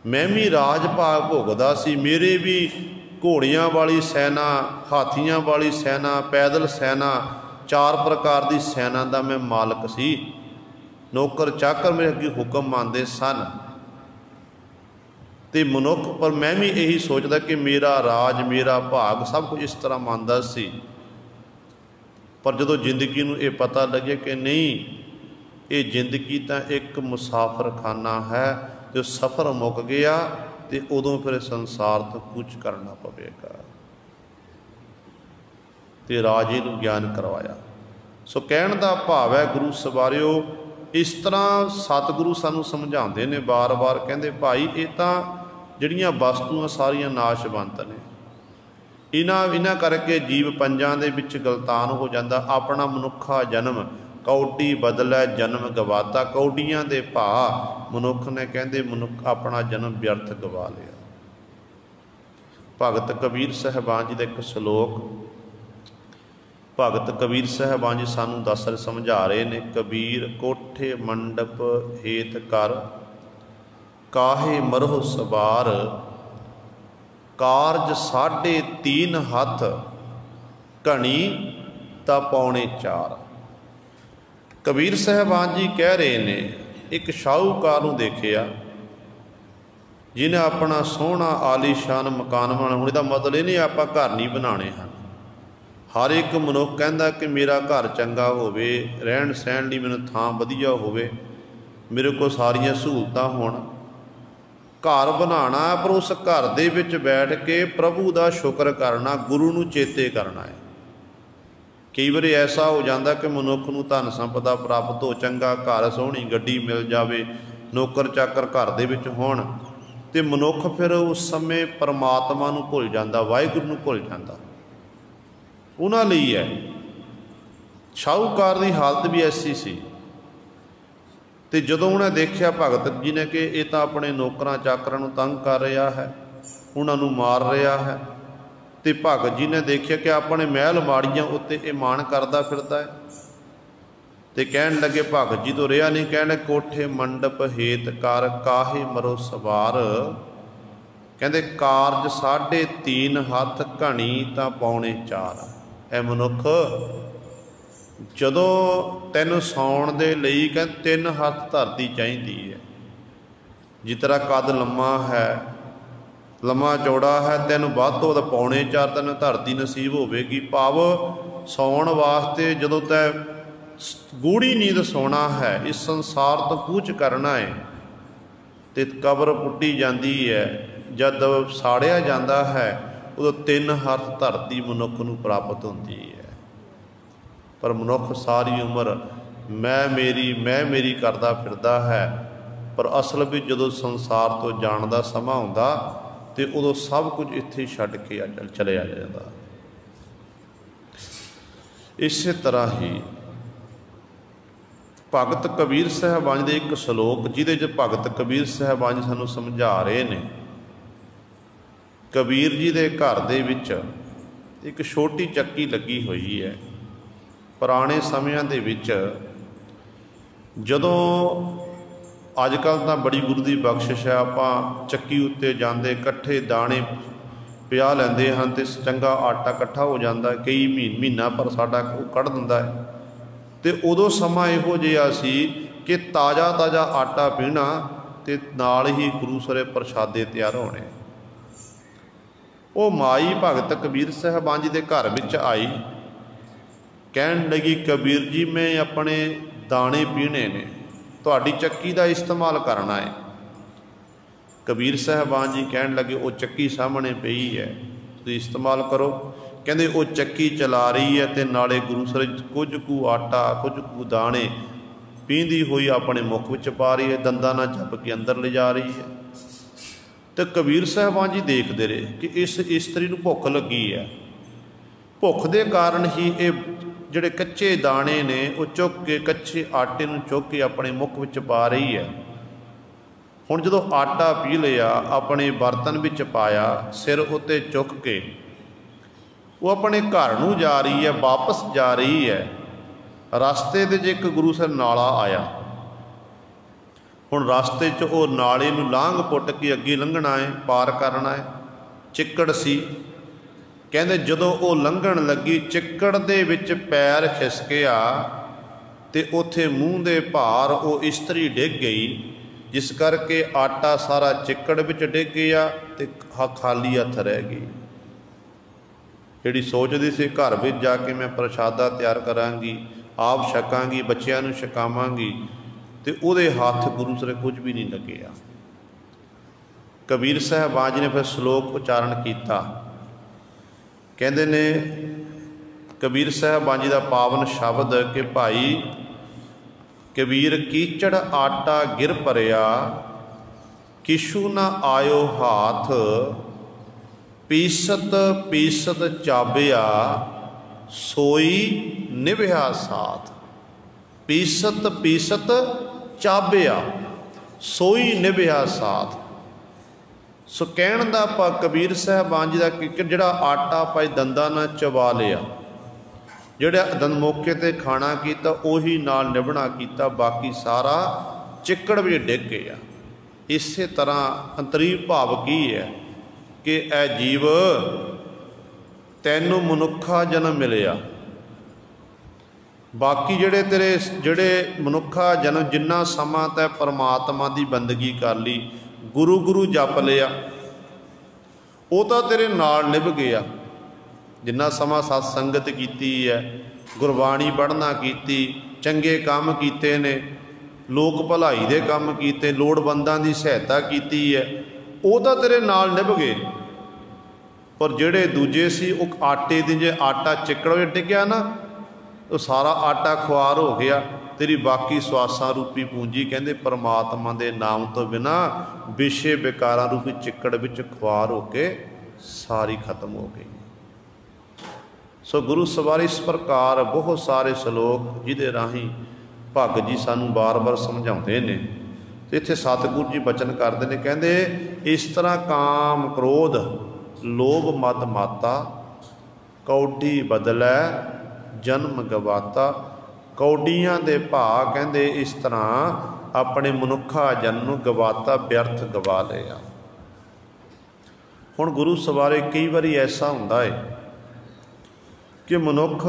ਮੈਂ ਵੀ ਰਾਜ ਭਾਗ ਭੋਗਦਾ ਸੀ, ਮੇਰੇ ਵੀ ਘੋੜਿਆਂ ਵਾਲੀ ਸੈਨਾ, ਹਾਥੀਆਂ ਵਾਲੀ ਸੈਨਾ, ਪੈਦਲ ਸੈਨਾ, 4 ਪ੍ਰਕਾਰ ਦੀ ਸੈਨਾ ਦਾ ਮੈਂ ਮਾਲਕ ਸੀ, ਨੌਕਰ ਚਾਕਰ ਮੇਰੇ ਅੱਗੇ ਹੁਕਮ ਮੰਨਦੇ ਸਨ। ਤੇ ਮਨੁੱਖ, ਪਰ ਮੈਂ ਵੀ ਇਹੀ ਸੋਚਦਾ ਕਿ ਮੇਰਾ ਰਾਜ, ਮੇਰਾ ਭਾਗ ਸਭ ਕੁਝ ਇਸ ਤਰ੍ਹਾਂ ਮੰਨਦਾ ਸੀ। ਪਰ ਜਦੋਂ ਜ਼ਿੰਦਗੀ ਨੂੰ ਇਹ ਪਤਾ ਲੱਗਿਆ ਕਿ ਨਹੀਂ, ਇਹ ਜ਼ਿੰਦਗੀ ਤਾਂ ਇੱਕ ਮੁਸਾਫਰਖਾਨਾ ਹੈ, ਜੋ ਸਫ਼ਰ ਮੁੱਕ ਗਿਆ ਤੇ ਉਦੋਂ ਫਿਰ ਸੰਸਾਰ ਤੋਂ ਕੁਝ ਕਰਨਾ ਪਵੇਗਾ। ਤੇ ਰਾਜੇ ਨੂੰ ਗਿਆਨ ਕਰਵਾਇਆ। ਸੋ ਕਹਿਣ ਦਾ ਭਾਵ ਹੈ ਗੁਰੂ ਸਵਾਰਿਓ, ਇਸ ਤਰ੍ਹਾਂ ਸਤਿਗੁਰੂ ਸਾਨੂੰ ਸਮਝਾਉਂਦੇ ਨੇ ਬਾਰ-ਬਾਰ, ਕਹਿੰਦੇ ਭਾਈ ਇਹ ਤਾਂ ਜਿਹੜੀਆਂ ਵਸਤੂਆਂ ਸਾਰੀਆਂ ਨਾਸ਼ਵੰਤ ਨੇ, ਇਹਨਾਂ ਕਰਕੇ ਜੀਵ ਪੰਜਾਂ ਦੇ ਵਿੱਚ ਗਲਤਾਨ ਹੋ ਜਾਂਦਾ। ਆਪਣਾ ਮਨੁੱਖਾ ਜਨਮ ਕੌਡੀ ਬਦਲੈ ਜਨਮ ਗਵਾਤਾ, ਕੌਡੀਆਂ ਦੇ ਭਾਅ ਮਨੁੱਖ ਨੇ, ਕਹਿੰਦੇ ਮਨੁੱਖ ਆਪਣਾ ਜਨਮ ਵਿਅਰਥ ਗਵਾ ਲਿਆ। ਭਗਤ ਕਬੀਰ ਸਾਹਿਬਾਨ ਜੀ ਦਾ ਇੱਕ ਸ਼ਲੋਕ, ਭਗਤ ਕਬੀਰ ਸਾਹਿਬਾਨ ਜੀ ਸਾਨੂੰ ਦੱਸ ਰਹੇ, ਸਮਝਾ ਰਹੇ ਨੇ। ਕਬੀਰ ਕੋਠੇ ਮੰਡਪ ਹੇਤ ਕਰ, ਕਾਹੇ ਮਰਹੁ ਸਵਾਰ, ਕਾਰਜ 3.5 ਹੱਥ, ਘਣੀ ਤਾਂ 4.25। ਕਬੀਰ ਸਾਹਿਬਾਨ ਜੀ ਕਹਿ ਰਹੇ ਨੇ, ਇੱਕ ਸ਼ਾਹੂਕਾਰ ਨੂੰ ਦੇਖਿਆ ਜਿਹਨੇ ਆਪਣਾ ਸੋਹਣਾ ਆਲੀਸ਼ਾਨ ਮਕਾਨ ਬਣਾਉਣਾ। ਹੁਣ ਇਹਦਾ ਮਤਲਬ ਇਹ ਨਹੀਂ ਆਪਾਂ ਘਰ ਨਹੀਂ ਬਣਾਉਣੇ ਹਨ। ਹਰ ਇੱਕ ਮਨੁੱਖ ਕਹਿੰਦਾ ਕਿ ਮੇਰਾ ਘਰ ਚੰਗਾ ਹੋਵੇ, ਰਹਿਣ ਸਹਿਣ ਲਈ ਮੈਨੂੰ ਥਾਂ ਵਧੀਆ ਹੋਵੇ, ਮੇਰੇ ਕੋਲ ਸਾਰੀਆਂ ਸਹੂਲਤਾਂ ਹੋਣ। ਘਰ ਬਣਾਉਣਾ, ਪਰ ਉਸ ਘਰ ਦੇ ਵਿੱਚ ਬੈਠ ਕੇ ਪ੍ਰਭੂ ਦਾ ਸ਼ੁਕਰ ਕਰਨਾ, ਗੁਰੂ ਨੂੰ ਚੇਤੇ ਕਰਨਾ ਹੈ। ਕਈ ਵਾਰੀ ਐਸਾ ਹੋ ਜਾਂਦਾ ਕਿ ਮਨੁੱਖ ਨੂੰ ਧਨ ਸੰਪਦਾ ਪ੍ਰਾਪਤ ਹੋ, ਚੰਗਾ ਘਰ, ਸੋਹਣੀ ਗੱਡੀ ਮਿਲ ਜਾਵੇ, ਨੌਕਰ ਚਾਕਰ ਘਰ ਦੇ ਵਿੱਚ ਹੋਣ, ਤੇ ਮਨੁੱਖ ਫਿਰ ਉਸ ਸਮੇਂ ਪਰਮਾਤਮਾ ਨੂੰ ਭੁੱਲ ਜਾਂਦਾ, ਵਾਹਿਗੁਰੂ ਨੂੰ ਭੁੱਲ ਜਾਂਦਾ। ਉਹਨਾਂ ਲਈ ਹੈ। ਸ਼ਾਹੂਕਾਰ ਦੀ ਹਾਲਤ ਵੀ ਐਸੀ ਸੀ। ਤੇ ਜਦੋਂ ਉਹਨੇ ਦੇਖਿਆ ਭਗਤ ਜੀ ਨੇ ਕਿ ਇਹ ਤਾਂ ਆਪਣੇ ਨੌਕਰਾਂ ਚਾਕਰਾਂ ਨੂੰ ਤੰਗ ਕਰ ਰਿਹਾ ਹੈ, ਉਹਨਾਂ ਨੂੰ ਮਾਰ ਰਿਹਾ ਹੈ, ਤੇ ਭਗਤ ਜੀ ਨੇ ਦੇਖਿਆ ਕਿ ਆਪਣੇ ਮਹਿਲ ਮਾੜੀਆਂ ਉੱਤੇ ਇਹ ਮਾਣ ਕਰਦਾ ਫਿਰਦਾ ਹੈ, ਤੇ ਕਹਿਣ ਲੱਗੇ, ਭਗਤ ਜੀ ਤੋਂ ਰਿਹਾ ਨਹੀਂ, ਕਹਿਣ ਲੱਗੇ ਕੋਠੇ ਮੰਡਪ ਹੇਤ ਕਰ, ਕਾਹੇ ਮਰੋ ਸਵਾਰ, ਕਹਿੰਦੇ ਕਾਰਜ 3.5 ਹੱਥ, ਘਣੀ ਤਾਂ 4.25। ਇਹ ਮਨੁੱਖ, ਜਦੋਂ ਤੈਨੂੰ ਸੌਣ ਦੇ ਲਈ ਕਹਿੰਦੇ 3 ਹੱਥ ਧਰਤੀ ਚਾਹੀਦੀ ਹੈ। ਜਿਸ ਤਰ੍ਹਾਂ ਕੱਦ ਲੰਮਾ ਹੈ, ਲੰਮਾ ਚੌੜਾ ਹੈ, ਤੈਨੂੰ ਵੱਧ ਤੋਂ ਵੱਧ 4.25 ਤੈਨੂੰ ਧਰਤੀ ਨਸੀਬ ਹੋਵੇਗੀ। ਭਾਵ ਸੌਣ ਵਾਸਤੇ ਜਦੋਂ ਤੈ ਗੂੜੀ ਨੀਂਦ ਸੌਣਾ ਹੈ, ਇਸ ਸੰਸਾਰ ਤੋਂ ਕੂਚ ਕਰਨਾ ਹੈ, ਤੇ ਕਬਰ ਪੁੱਟੀ ਜਾਂਦੀ ਹੈ, ਜਦ ਸਾੜਿਆ ਜਾਂਦਾ ਹੈ, ਉਦੋਂ 3 ਹੱਥ ਧਰਤੀ ਮਨੁੱਖ ਨੂੰ ਪ੍ਰਾਪਤ ਹੁੰਦੀ ਹੈ। ਪਰ ਮਨੁੱਖ ਸਾਰੀ ਉਮਰ ਮੈਂ ਮੇਰੀ ਕਰਦਾ ਫਿਰਦਾ ਹੈ। ਪਰ ਅਸਲ ਵਿੱਚ ਜਦੋਂ ਸੰਸਾਰ ਤੋਂ ਜਾਣ ਦਾ ਸਮਾਂ ਹੁੰਦਾ ਤੇ ਉਦੋਂ ਸਭ ਕੁਝ ਇੱਥੇ ਛੱਡ ਕੇ ਚਲਿਆ ਜਾਂਦਾ। ਇਸੇ ਤਰ੍ਹਾਂ ਹੀ ਭਗਤ ਕਬੀਰ ਸਾਹਿਬਾਨ ਦੇ ਇੱਕ ਸ਼ਲੋਕ, ਜਿਹਦੇ 'ਚ ਭਗਤ ਕਬੀਰ ਸਾਹਿਬਾਨ ਸਾਨੂੰ ਸਮਝਾ ਰਹੇ ਨੇ। ਕਬੀਰ ਜੀ ਦੇ ਘਰ ਦੇ ਵਿੱਚ ਇੱਕ ਛੋਟੀ ਚੱਕੀ ਲੱਗੀ ਹੋਈ ਹੈ। ਪੁਰਾਣੇ ਸਮਿਆਂ ਦੇ ਵਿੱਚ ਜਦੋਂ, ਅੱਜ ਕੱਲ੍ਹ ਤਾਂ ਬੜੀ ਗੁਰੂ ਦੀ ਬਖਸ਼ਿਸ਼ ਹੈ, ਆਪਾਂ ਚੱਕੀ ਉੱਤੇ ਜਾਂਦੇ ਇਕੱਠੇ ਦਾਣੇ ਪਿਆ ਲੈਂਦੇ ਹਨ ਤੇ ਚੰਗਾ ਆਟਾ ਇਕੱਠਾ ਹੋ ਜਾਂਦਾ, ਕਈ ਮਹੀਨਾ ਪਰ ਸਾਡਾ ਉਹ ਕੱਢ ਦਿੰਦਾ ਹੈ। ਤੇ ਉਦੋਂ ਸਮਾਂ ਇਹੋ ਜਿਹਾ ਸੀ ਕਿ ਤਾਜ਼ਾ ਆਟਾ ਪੀਣਾ ਤੇ ਨਾਲ ਹੀ ਗੁਰੂ ਸਰੇ ਪ੍ਰਸ਼ਾਦੇ ਤਿਆਰ ਹੋਣੇ। ਉਹ ਮਾਈ ਭਗਤ ਕਬੀਰ ਸਾਹਿਬਾਨ ਜੀ ਦੇ ਘਰ ਵਿੱਚ ਆਈ, ਕਹਿਣ ਲੱਗੀ, ਕਬੀਰ ਜੀ ਮੈਂ ਆਪਣੇ ਦਾਣੇ ਪੀਣੇ ਨੇ, ਤੁਹਾਡੀ ਚੱਕੀ ਦਾ ਇਸਤੇਮਾਲ ਕਰਨਾ ਹੈ। ਕਬੀਰ ਸਾਹਿਬਾਨ ਜੀ ਕਹਿਣ ਲੱਗੇ, ਉਹ ਚੱਕੀ ਸਾਹਮਣੇ ਪਈ ਹੈ, ਤੁਸੀਂ ਇਸਤੇਮਾਲ ਕਰੋ। ਕਹਿੰਦੇ ਉਹ ਚੱਕੀ ਚਲਾ ਰਹੀ ਹੈ ਤੇ ਨਾਲੇ ਗੁਰੂ ਸਰ ਕੁਝ ਕੁ ਆਟਾ, ਕੁਝ ਕੁ ਦਾਣੇ ਪੀਂਦੀ ਹੋਈ ਆਪਣੇ ਮੁੱਖ ਵਿੱਚ ਪਾ ਰਹੀ ਹੈ, ਦੰਦਾਂ ਨਾਲ ਜਪ ਕੇ ਅੰਦਰ ਲਿਜਾ ਰਹੀ ਹੈ। ਤੇ ਕਬੀਰ ਸਾਹਿਬਾਨ ਜੀ ਦੇਖਦੇ ਰਹੇ ਕਿ ਇਸ ਇਸਤਰੀ ਨੂੰ ਭੁੱਖ ਲੱਗੀ ਹੈ, भुख के कारण ही ये ਜਿਹੜੇ ਕੱਚੇ ਦਾਣੇ ਨੇ ਉਹ ਚੁੱਕ ਕੇ ਕੱਚੇ ਆਟੇ ਨੂੰ ਚੁੱਕ ਕੇ ਆਪਣੇ ਮੁੱਖ ਵਿੱਚ ਪਾ ਰਹੀ ਹੈ। ਹੁਣ ਜਦੋਂ ਆਟਾ ਪੀ ਲਿਆ, ਆਪਣੇ ਬਰਤਨ ਵਿੱਚ ਪਾਇਆ, ਸਿਰ ਉੱਤੇ ਚੁੱਕ ਕੇ ਉਹ ਆਪਣੇ ਘਰ ਨੂੰ ਜਾ ਰਹੀ ਹੈ, ਵਾਪਸ ਜਾ ਰਹੀ ਹੈ। ਰਸਤੇ ਦੇ 'ਚ ਇੱਕ ਗੁਰੂ ਸਰ ਨਾਲਾ ਆਇਆ। ਹੁਣ ਰਸਤੇ 'ਚ ਉਹ ਨਾਲੇ ਨੂੰ ਲਾਂਘ ਪੁੱਟ ਕੇ ਅੱਗੇ ਲੰਘਣਾ ਹੈ, ਪਾਰ ਕਰਨਾ ਹੈ। ਚਿੱਕੜ ਸੀ। ਕਹਿੰਦੇ ਜਦੋਂ ਉਹ ਲੰਘਣ ਲੱਗੀ, ਚਿੱਕੜ ਦੇ ਵਿੱਚ ਪੈਰ ਖਿਸਕਿਆ ਤੇ ਉੱਥੇ ਮੂੰਹ ਦੇ ਭਾਰ ਉਹ ਇਸਤਰੀ ਡਿੱਗ ਗਈ, ਜਿਸ ਕਰਕੇ ਆਟਾ ਸਾਰਾ ਚਿੱਕੜ ਵਿੱਚ ਡਿੱਗ ਗਿਆ ਤੇ ਖਾਲੀ ਹੱਥ ਰਹਿ ਗਈ। ਜਿਹੜੀ ਸੋਚਦੀ ਸੀ ਘਰ ਵਿੱਚ ਜਾ ਕੇ ਮੈਂ ਪ੍ਰਸ਼ਾਦਾ ਤਿਆਰ ਕਰਾਂਗੀ, ਆਪ ਛਕਾਂਗੀ, ਬੱਚਿਆਂ ਨੂੰ ਛਕਾਵਾਂਗੀ, ਤੇ ਉਹਦੇ ਹੱਥ ਗੁਰੂ ਸਰ ਕੁਝ ਵੀ ਨਹੀਂ ਲੱਗਿਆ। ਕਬੀਰ ਸਾਹਿਬਾਨ ਜੀ ਨੇ ਫਿਰ ਸ਼ਲੋਕ ਉਚਾਰਨ ਕੀਤਾ। ਕਹਿੰਦੇ ਨੇ ਕਬੀਰ ਸਾਹਿਬਾਨ ਜੀ ਦਾ ਪਾਵਨ ਸ਼ਬਦ ਕਿ ਭਾਈ ਕਬੀਰ ਕੀਚੜ ਆਟਾ ਗਿਰ ਭਰਿਆ, ਕਿਛੂ ਨਾ ਆਇਓ ਹਾਥ, ਪੀਸਤ ਪੀਸਤ ਚਾਬਿਆ, ਸੋਈ ਨਿਭਿਆ ਸਾਥ। ਪੀਸਤ ਪੀਸਤ ਚਾਬਿਆ, ਸੋਈ ਨਿਭਿਆ ਸਾਥ। ਸੋ ਕਹਿਣ ਦਾ ਆਪਾਂ ਕਬੀਰ ਸਾਹਿਬਾਨ ਜੀ ਦਾ ਕਿ ਜਿਹੜਾ ਆਟਾ ਭਾਈ ਦੰਦਾਂ ਨਾਲ ਚਬਾ ਲਿਆ, ਜਿਹੜਾ ਦੰਦ ਮੌਕੇ 'ਤੇ ਖਾਣਾ ਕੀਤਾ ਉਹੀ ਨਾਲ ਨਿਭਣਾ ਕੀਤਾ, ਬਾਕੀ ਸਾਰਾ ਚਿੱਕੜ ਵਿੱਚ ਡਿੱਗ ਗਿਆ। ਇਸੇ ਤਰ੍ਹਾਂ ਅੰਤਰੀ ਭਾਵ ਕੀ ਹੈ ਕਿ ਇਹ ਜੀਵ ਤੈਨੂੰ ਮਨੁੱਖਾ ਜਨਮ ਮਿਲਿਆ, ਬਾਕੀ ਜਿਹੜੇ ਮਨੁੱਖਾ ਜਨਮ ਜਿੰਨਾ ਸਮਾਂ ਤੈ ਪਰਮਾਤਮਾ ਦੀ ਬੰਦਗੀ ਕਰ ਲਈ, ਗੁਰੂ ਗੁਰੂ ਜਪ ਲਿਆ, ਉਹ ਤਾਂ ਤੇਰੇ ਨਾਲ ਨਿਭ ਗਿਆ। ਜਿੰਨਾ ਸਮਾਂ ਸਤ ਸੰਗਤ ਕੀਤੀ ਹੈ, ਗੁਰਬਾਣੀ ਪੜ੍ਹਨਾ ਕੀਤੀ, ਚੰਗੇ ਕੰਮ ਕੀਤੇ ਨੇ, ਲੋਕ ਭਲਾਈ ਦੇ ਕੰਮ ਕੀਤੇ, ਲੋੜਵੰਦਾਂ ਦੀ ਸਹਾਇਤਾ ਕੀਤੀ ਹੈ, ਉਹ ਤਾਂ ਤੇਰੇ ਨਾਲ ਨਿਭ ਗਏ। ਪਰ ਜਿਹੜੇ ਦੂਜੇ ਸੀ ਉਹ ਆਟੇ ਦੀ, ਜੇ ਆਟਾ ਚਿੱਕੜ ਵਿੱਚ ਡਿੱਗਿਆ ਨਾ, ਉਹ ਸਾਰਾ ਆਟਾ ਖੁਆਰ ਹੋ ਗਿਆ। ਤੇਰੀ ਬਾਕੀ ਸਵਾਸਾਂ ਰੂਪੀ ਪੂੰਜੀ ਕਹਿੰਦੇ ਪਰਮਾਤਮਾ ਦੇ ਨਾਮ ਤੋਂ ਬਿਨਾਂ ਵਿਸ਼ੇ ਵਿਕਾਰਾਂ ਰੂਪੀ ਚਿੱਕੜ ਵਿੱਚ ਖੁਆਰ ਹੋ ਕੇ ਸਾਰੀ ਖਤਮ ਹੋ ਗਈ। ਸੋ ਗੁਰੂ ਸਵਾਰੀ ਇਸ ਪ੍ਰਕਾਰ ਬਹੁਤ ਸਾਰੇ ਸ਼ਲੋਕ ਜਿਹਦੇ ਰਾਹੀਂ ਭਗਤ ਜੀ ਸਾਨੂੰ ਬਾਰ-ਬਾਰ ਸਮਝਾਉਂਦੇ ਨੇ। ਤੇ ਇੱਥੇ ਸਤਿਗੁਰੂ ਜੀ ਬਚਨ ਕਰਦੇ ਨੇ, ਕਹਿੰਦੇ ਇਸ ਤਰ੍ਹਾਂ ਕਾਮ ਕ੍ਰੋਧ ਲੋਭ ਮਦ ਮਾਤਾ, ਕੌਡੀ ਬਦਲੈ ਜਨਮ ਗਵਾਤਾ। ਕੌਡੀਆਂ ਦੇ ਭਾਅ ਕਹਿੰਦੇ ਇਸ ਤਰ੍ਹਾਂ ਆਪਣੇ ਮਨੁੱਖਾ ਜਨਮ ਨੂੰ ਗਵਾਤਾ, ਵਿਅਰਥ ਗਵਾ ਲਿਆ। ਹੁਣ ਗੁਰੂ ਸਵਾਰੇ ਕਈ ਵਾਰੀ ਐਸਾ ਹੁੰਦਾ ਹੈ ਕਿ ਮਨੁੱਖ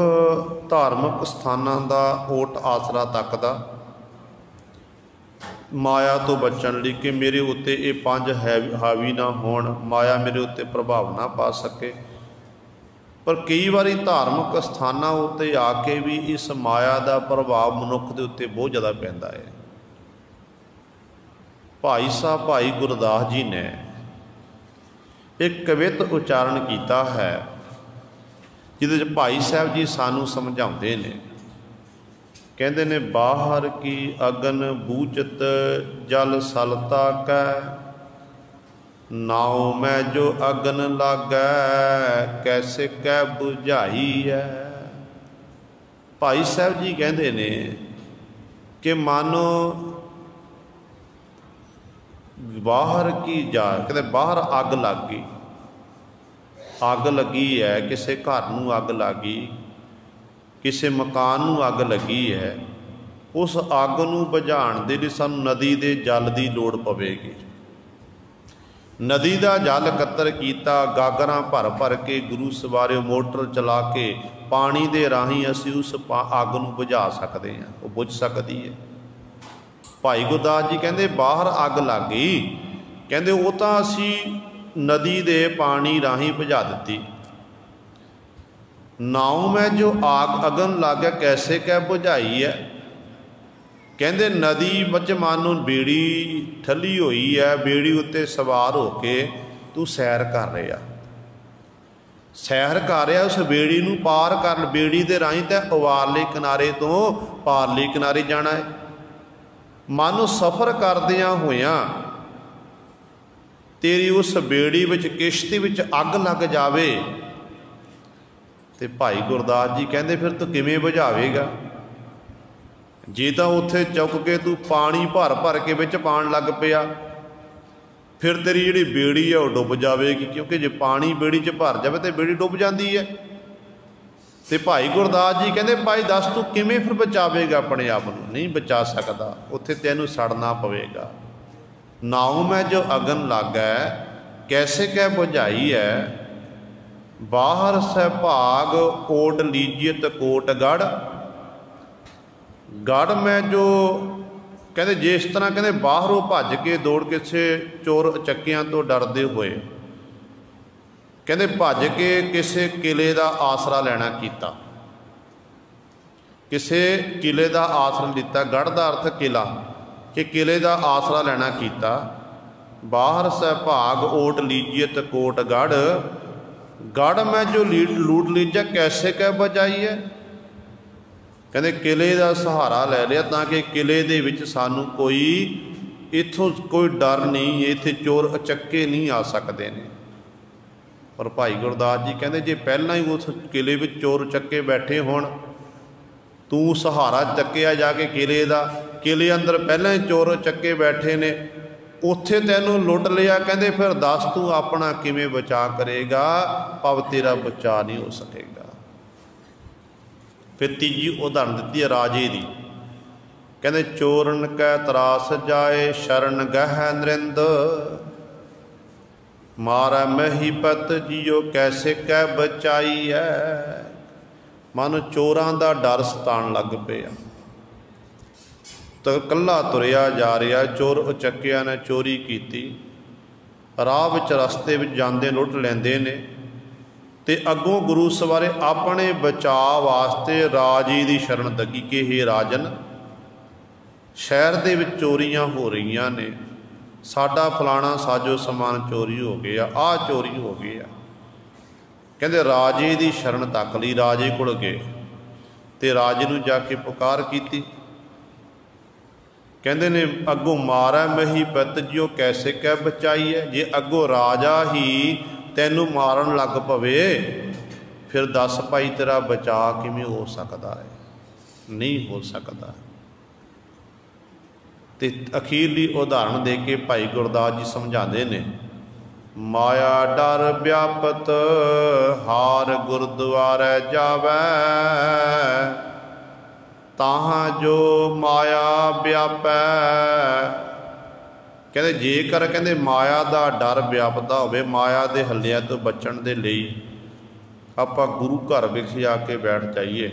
ਧਾਰਮਿਕ ਸਥਾਨਾਂ ਦਾ ਓਟ ਆਸਰਾ ਤੱਕਦਾ, ਮਾਇਆ ਤੋਂ ਬਚਣ ਲਈ ਕਿ ਮੇਰੇ ਉੱਤੇ ਇਹ ਪੰਜ ਹਾਵੀ ਨਾ ਹੋਣ, ਮਾਇਆ ਮੇਰੇ ਉੱਤੇ ਪ੍ਰਭਾਵ ਨਾ ਪਾ ਸਕੇ। ਪਰ ਕਈ ਵਾਰੀ ਧਾਰਮਿਕ ਸਥਾਨਾਂ ਉੱਤੇ ਆ ਕੇ ਵੀ ਇਸ ਮਾਇਆ ਦਾ ਪ੍ਰਭਾਵ ਮਨੁੱਖ ਦੇ ਉੱਤੇ ਬਹੁਤ ਜ਼ਿਆਦਾ ਪੈਂਦਾ ਹੈ। ਭਾਈ ਸਾਹਿਬ ਭਾਈ ਗੁਰਦਾਸ ਜੀ ਨੇ ਇੱਕ ਕਵਿਤ ਉਚਾਰਨ ਕੀਤਾ ਹੈ, ਜਿਹਦੇ 'ਚ ਭਾਈ ਸਾਹਿਬ ਜੀ ਸਾਨੂੰ ਸਮਝਾਉਂਦੇ ਨੇ। ਕਹਿੰਦੇ ਨੇ ਬਾਹਰ ਕੀ ਅਗਨ ਬੂਝਤ ਜਲ ਸਲਤਾ ਕੈ, ਨਾਉ ਮੈਂ ਜੋ ਅਗਨ ਲਾਗੈ ਕੈਸੇ ਕੈ ਬੁਝਾਈ ਹੈ। ਭਾਈ ਸਾਹਿਬ ਜੀ ਕਹਿੰਦੇ ਨੇ ਕਿ ਮਾਨੋ ਬਾਹਰ ਕੀ ਜਾ, ਕਹਿੰਦੇ ਬਾਹਰ ਅੱਗ ਲੱਗ ਗਈ, ਅੱਗ ਲੱਗੀ ਹੈ, ਕਿਸੇ ਘਰ ਨੂੰ ਅੱਗ ਲੱਗ ਗਈ, ਕਿਸੇ ਮਕਾਨ ਨੂੰ ਅੱਗ ਲੱਗੀ ਹੈ। ਉਸ ਅੱਗ ਨੂੰ ਬੁਝਾਉਣ ਦੇ ਲਈ ਸਾਨੂੰ ਨਦੀ ਦੇ ਜਲ ਦੀ ਲੋੜ ਪਵੇਗੀ। ਨਦੀ ਦਾ ਜਲ ਇਕੱਤਰ ਕੀਤਾ, ਗਾਗਰਾਂ ਭਰ ਭਰ ਕੇ ਗੁਰੂ ਸਵਾਰੇ ਮੋਟਰ ਚਲਾ ਕੇ ਪਾਣੀ ਦੇ ਰਾਹੀਂ ਅਸੀਂ ਉਸ ਅੱਗ ਨੂੰ ਬੁਝਾ ਸਕਦੇ ਹਾਂ, ਉਹ ਬੁਝ ਸਕਦੀ ਹੈ। ਭਾਈ ਗੁਰਦਾਸ ਜੀ ਕਹਿੰਦੇ ਬਾਹਰ ਅੱਗ ਲੱਗ ਗਈ, ਕਹਿੰਦੇ ਉਹ ਤਾਂ ਅਸੀਂ ਨਦੀ ਦੇ ਪਾਣੀ ਰਾਹੀਂ ਬੁਝਾ ਦਿੱਤੀ। ਨਾਉ ਮੈਂ ਜੋ ਆਗ ਅਗਨ ਲਾਗਿਆ ਕੈਸੇ ਕਹਿ ਬੁਝਾਈ ਹੈ। ਕਹਿੰਦੇ ਨਦੀ ਵਿੱਚ ਮਾਨੋ ਬੇੜੀ ਠੱਲੀ ਹੋਈ ਹੈ, ਬੇੜੀ ਉੱਤੇ ਸਵਾਰ ਹੋ ਕੇ ਤੂੰ ਸੈਰ ਕਰ ਰਿਹਾ, ਸੈਰ ਕਰ ਰਿਹਾ, ਉਸ ਬੇੜੀ ਨੂੰ ਪਾਰ ਕਰ, ਬੇੜੀ ਦੇ ਰਾਹੀਂ ਤਾਂ ਉਵਾਰਲੇ ਕਿਨਾਰੇ ਤੋਂ ਪਾਰਲੇ ਕਿਨਾਰੇ ਜਾਣਾ ਹੈ। ਮਾਨੋ ਸਫ਼ਰ ਕਰਦਿਆਂ ਹੋਇਆਂ ਤੇਰੀ ਉਸ ਬੇੜੀ ਵਿੱਚ, ਕਿਸ਼ਤੀ ਵਿੱਚ ਅੱਗ ਲੱਗ ਜਾਵੇ ਤੇ ਭਾਈ ਗੁਰਦਾਸ ਜੀ ਕਹਿੰਦੇ ਫਿਰ ਤੂੰ ਕਿਵੇਂ ਬੁਝਾਵੇਗਾ? ਜੇ ਤਾਂ ਉੱਥੇ ਚੁੱਕ ਕੇ ਤੂੰ ਪਾਣੀ ਭਰ ਭਰ ਕੇ ਵਿੱਚ ਪਾਣ ਲੱਗ ਪਿਆ, ਫਿਰ ਤੇਰੀ ਜਿਹੜੀ ਬੇੜੀ ਹੈ ਉਹ ਡੁੱਬ ਜਾਵੇਗੀ, ਕਿਉਂਕਿ ਜੇ ਪਾਣੀ ਬੇੜੀ 'ਚ ਭਰ ਜਾਵੇ ਤਾਂ ਬੇੜੀ ਡੁੱਬ ਜਾਂਦੀ ਹੈ। ਤੇ ਭਾਈ ਗੁਰਦਾਸ ਜੀ ਕਹਿੰਦੇ ਭਾਈ ਦੱਸ ਤੂੰ ਕਿਵੇਂ ਫਿਰ ਬਚਾਵੇਗਾ ਆਪਣੇ ਆਪ ਨੂੰ? ਨਹੀਂ ਬਚਾ ਸਕਦਾ, ਉੱਥੇ ਤੈਨੂੰ ਸੜਨਾ ਪਵੇਗਾ। ਨਾਉ ਮੈਂ ਜੋ ਅਗਨ ਲਾਗੈ ਕੈਸੇ ਕਹਿ ਬੁਝਾਈ ਹੈ, ਬਾਹਰ ਸਹਿਭਾਗ ਓਟ ਲੀਜੀਤ ਕੋਟ ਗੜ। ਗੜ ਮੈਂ ਜੋ ਕਹਿੰਦੇ ਜਿਸ ਤਰ੍ਹਾਂ ਕਹਿੰਦੇ ਬਾਹਰੋਂ ਭੱਜ ਕੇ ਦੌੜ ਕਿਸੇ ਚੋਰ ਚੱਕਿਆਂ ਤੋਂ ਡਰਦੇ ਹੋਏ ਕਹਿੰਦੇ ਭੱਜ ਕੇ ਕਿਸੇ ਕਿਲੇ ਦਾ ਆਸਰਾ ਲੈਣਾ ਕੀਤਾ, ਕਿਸੇ ਕਿਲੇ ਦਾ ਆਸਰਾ ਲਿੱਤਾ। ਗੜ ਦਾ ਅਰਥ ਕਿਲਾ, ਕਿ ਕਿਲੇ ਦਾ ਆਸਰਾ ਲੈਣਾ ਕੀਤਾ। ਬਾਹਰ ਸਹਿਭਾਗ ਓਟ ਲੀਜੀਤ ਕੋਟ ਗੜ, ਗੜ ਮੈਂ ਜੋ ਲੂਟ ਲੀਜਾ ਕੈਸੇ ਕਹਿ ਬਚਾਈ ਹੈ। ਕਹਿੰਦੇ ਕਿਲੇ ਦਾ ਸਹਾਰਾ ਲੈ ਲਿਆ ਤਾਂ ਕਿ ਕਿਲੇ ਦੇ ਵਿੱਚ ਸਾਨੂੰ ਇੱਥੋਂ ਕੋਈ ਡਰ ਨਹੀਂ, ਇੱਥੇ ਚੋਰ ਅਚੱਕੇ ਨਹੀਂ ਆ ਸਕਦੇ ਨੇ। ਪਰ ਭਾਈ ਗੁਰਦਾਸ ਜੀ ਕਹਿੰਦੇ ਜੇ ਪਹਿਲਾਂ ਹੀ ਉਸ ਕਿਲੇ ਵਿੱਚ ਚੋਰ ਚੱਕੇ ਬੈਠੇ ਹੋਣ, ਤੂੰ ਸਹਾਰਾ ਚੱਕਿਆ ਜਾ ਕੇ ਕਿਲੇ ਦਾ, ਕਿਲੇ ਅੰਦਰ ਪਹਿਲਾਂ ਹੀ ਚੋਰ ਚੱਕੇ ਬੈਠੇ ਨੇ, ਉੱਥੇ ਤੈਨੂੰ ਲੁੱਟ ਲਿਆ, ਕਹਿੰਦੇ ਫਿਰ ਦੱਸ ਤੂੰ ਆਪਣਾ ਕਿਵੇਂ ਬਚਾ ਕਰੇਗਾ? ਭਵ ਤੇਰਾ ਬਚਾ ਨਹੀਂ ਹੋ ਸਕੇਗਾ। ਫਿਰ ਤੀਜੀ ਉਦਾਹਰਨ ਦਿੱਤੀ ਹੈ ਰਾਜੇ ਦੀ। ਕਹਿੰਦੇ ਚੋਰਨ ਕੈ ਤਰਾਸ ਜਾਏ ਸ਼ਰਨ ਗਹਿ ਨਰਿੰਦ, ਮਾਰੈ ਮਹੀਪਤ ਜਿਉ ਕੈਸੇ ਕਹਿ ਬਚਾਈ ਹੈ। ਮਨ ਚੋਰਾਂ ਦਾ ਡਰ ਸਤਾਉਣ ਲੱਗ ਪਿਆ, ਤਾਂ ਇਕੱਲਾ ਤੁਰਿਆ ਜਾ ਰਿਹਾ। ਚੋਰ ਉਚੱਕਿਆਂ ਨੇ ਚੋਰੀ ਕੀਤੀ, ਰਾਹ ਵਿੱਚ ਰਸਤੇ ਵਿੱਚ ਜਾਂਦੇ ਲੁੱਟ ਲੈਂਦੇ ਨੇ, ਤੇ ਅੱਗੋਂ ਗੁਰੂ ਸਵਾਰੇ ਆਪਣੇ ਬਚਾਅ ਵਾਸਤੇ ਰਾਜੇ ਦੀ ਸ਼ਰਨ ਲੱਗੀ ਕਿ ਹੇ ਰਾਜਨ, ਸ਼ਹਿਰ ਦੇ ਵਿੱਚ ਚੋਰੀਆਂ ਹੋ ਰਹੀਆਂ ਨੇ, ਸਾਡਾ ਫਲਾਣਾ ਸਾਜੋ ਸਮਾਨ ਚੋਰੀ ਹੋ ਗਿਆ, ਆਹ ਚੋਰੀ ਹੋ ਗਿਆ। ਕਹਿੰਦੇ ਰਾਜੇ ਦੀ ਸ਼ਰਨ ਤੱਕ ਲਈ ਰਾਜੇ ਕੋਲ ਗਏ ਤੇ ਰਾਜੇ ਨੂੰ ਜਾ ਕੇ ਪੁਕਾਰ ਕੀਤੀ। ਕਹਿੰਦੇ ਨੇ ਅੱਗੋਂ ਮਾਰੈ ਮਹੀ ਪਿਤ ਜਿਉ ਕੈਸੇ ਕਹਿ ਬਚਾਈ ਹੈ। ਜੇ ਅੱਗੋਂ ਰਾਜਾ ਹੀ ਤੈਨੂੰ ਮਾਰਨ ਲੱਗ ਪਵੇ, ਫਿਰ ਦੱਸ ਭਾਈ ਤੇਰਾ ਬਚਾਅ ਕਿਵੇਂ ਹੋ ਸਕਦਾ ਹੈ? ਨਹੀਂ ਹੋ ਸਕਦਾ। ਤੇ ਅਖੀਰਲੀ ਉਦਾਹਰਨ ਦੇ ਕੇ ਭਾਈ ਗੁਰਦਾਸ ਜੀ ਸਮਝਾਉਂਦੇ ਨੇ, ਮਾਇਆ ਡਰ ਵਿਆਪਤ ਹਾਰ ਗੁਰਦੁਆਰੇ ਜਾਵੈ, ਤਾਹਾਂ ਜੋ ਮਾਇਆ ਵਿਆਪੈ। ਕਹਿੰਦੇ ਜੇਕਰ ਕਹਿੰਦੇ ਮਾਇਆ ਦਾ ਡਰ ਵਿਆਪਦਾ ਹੋਵੇ, ਮਾਇਆ ਦੇ ਹੱਲਿਆਂ ਤੋਂ ਬਚਣ ਦੇ ਲਈ ਆਪਾਂ ਗੁਰੂ ਘਰ ਵਿੱਚ ਜਾ ਕੇ ਬੈਠ ਜਾਈਏ।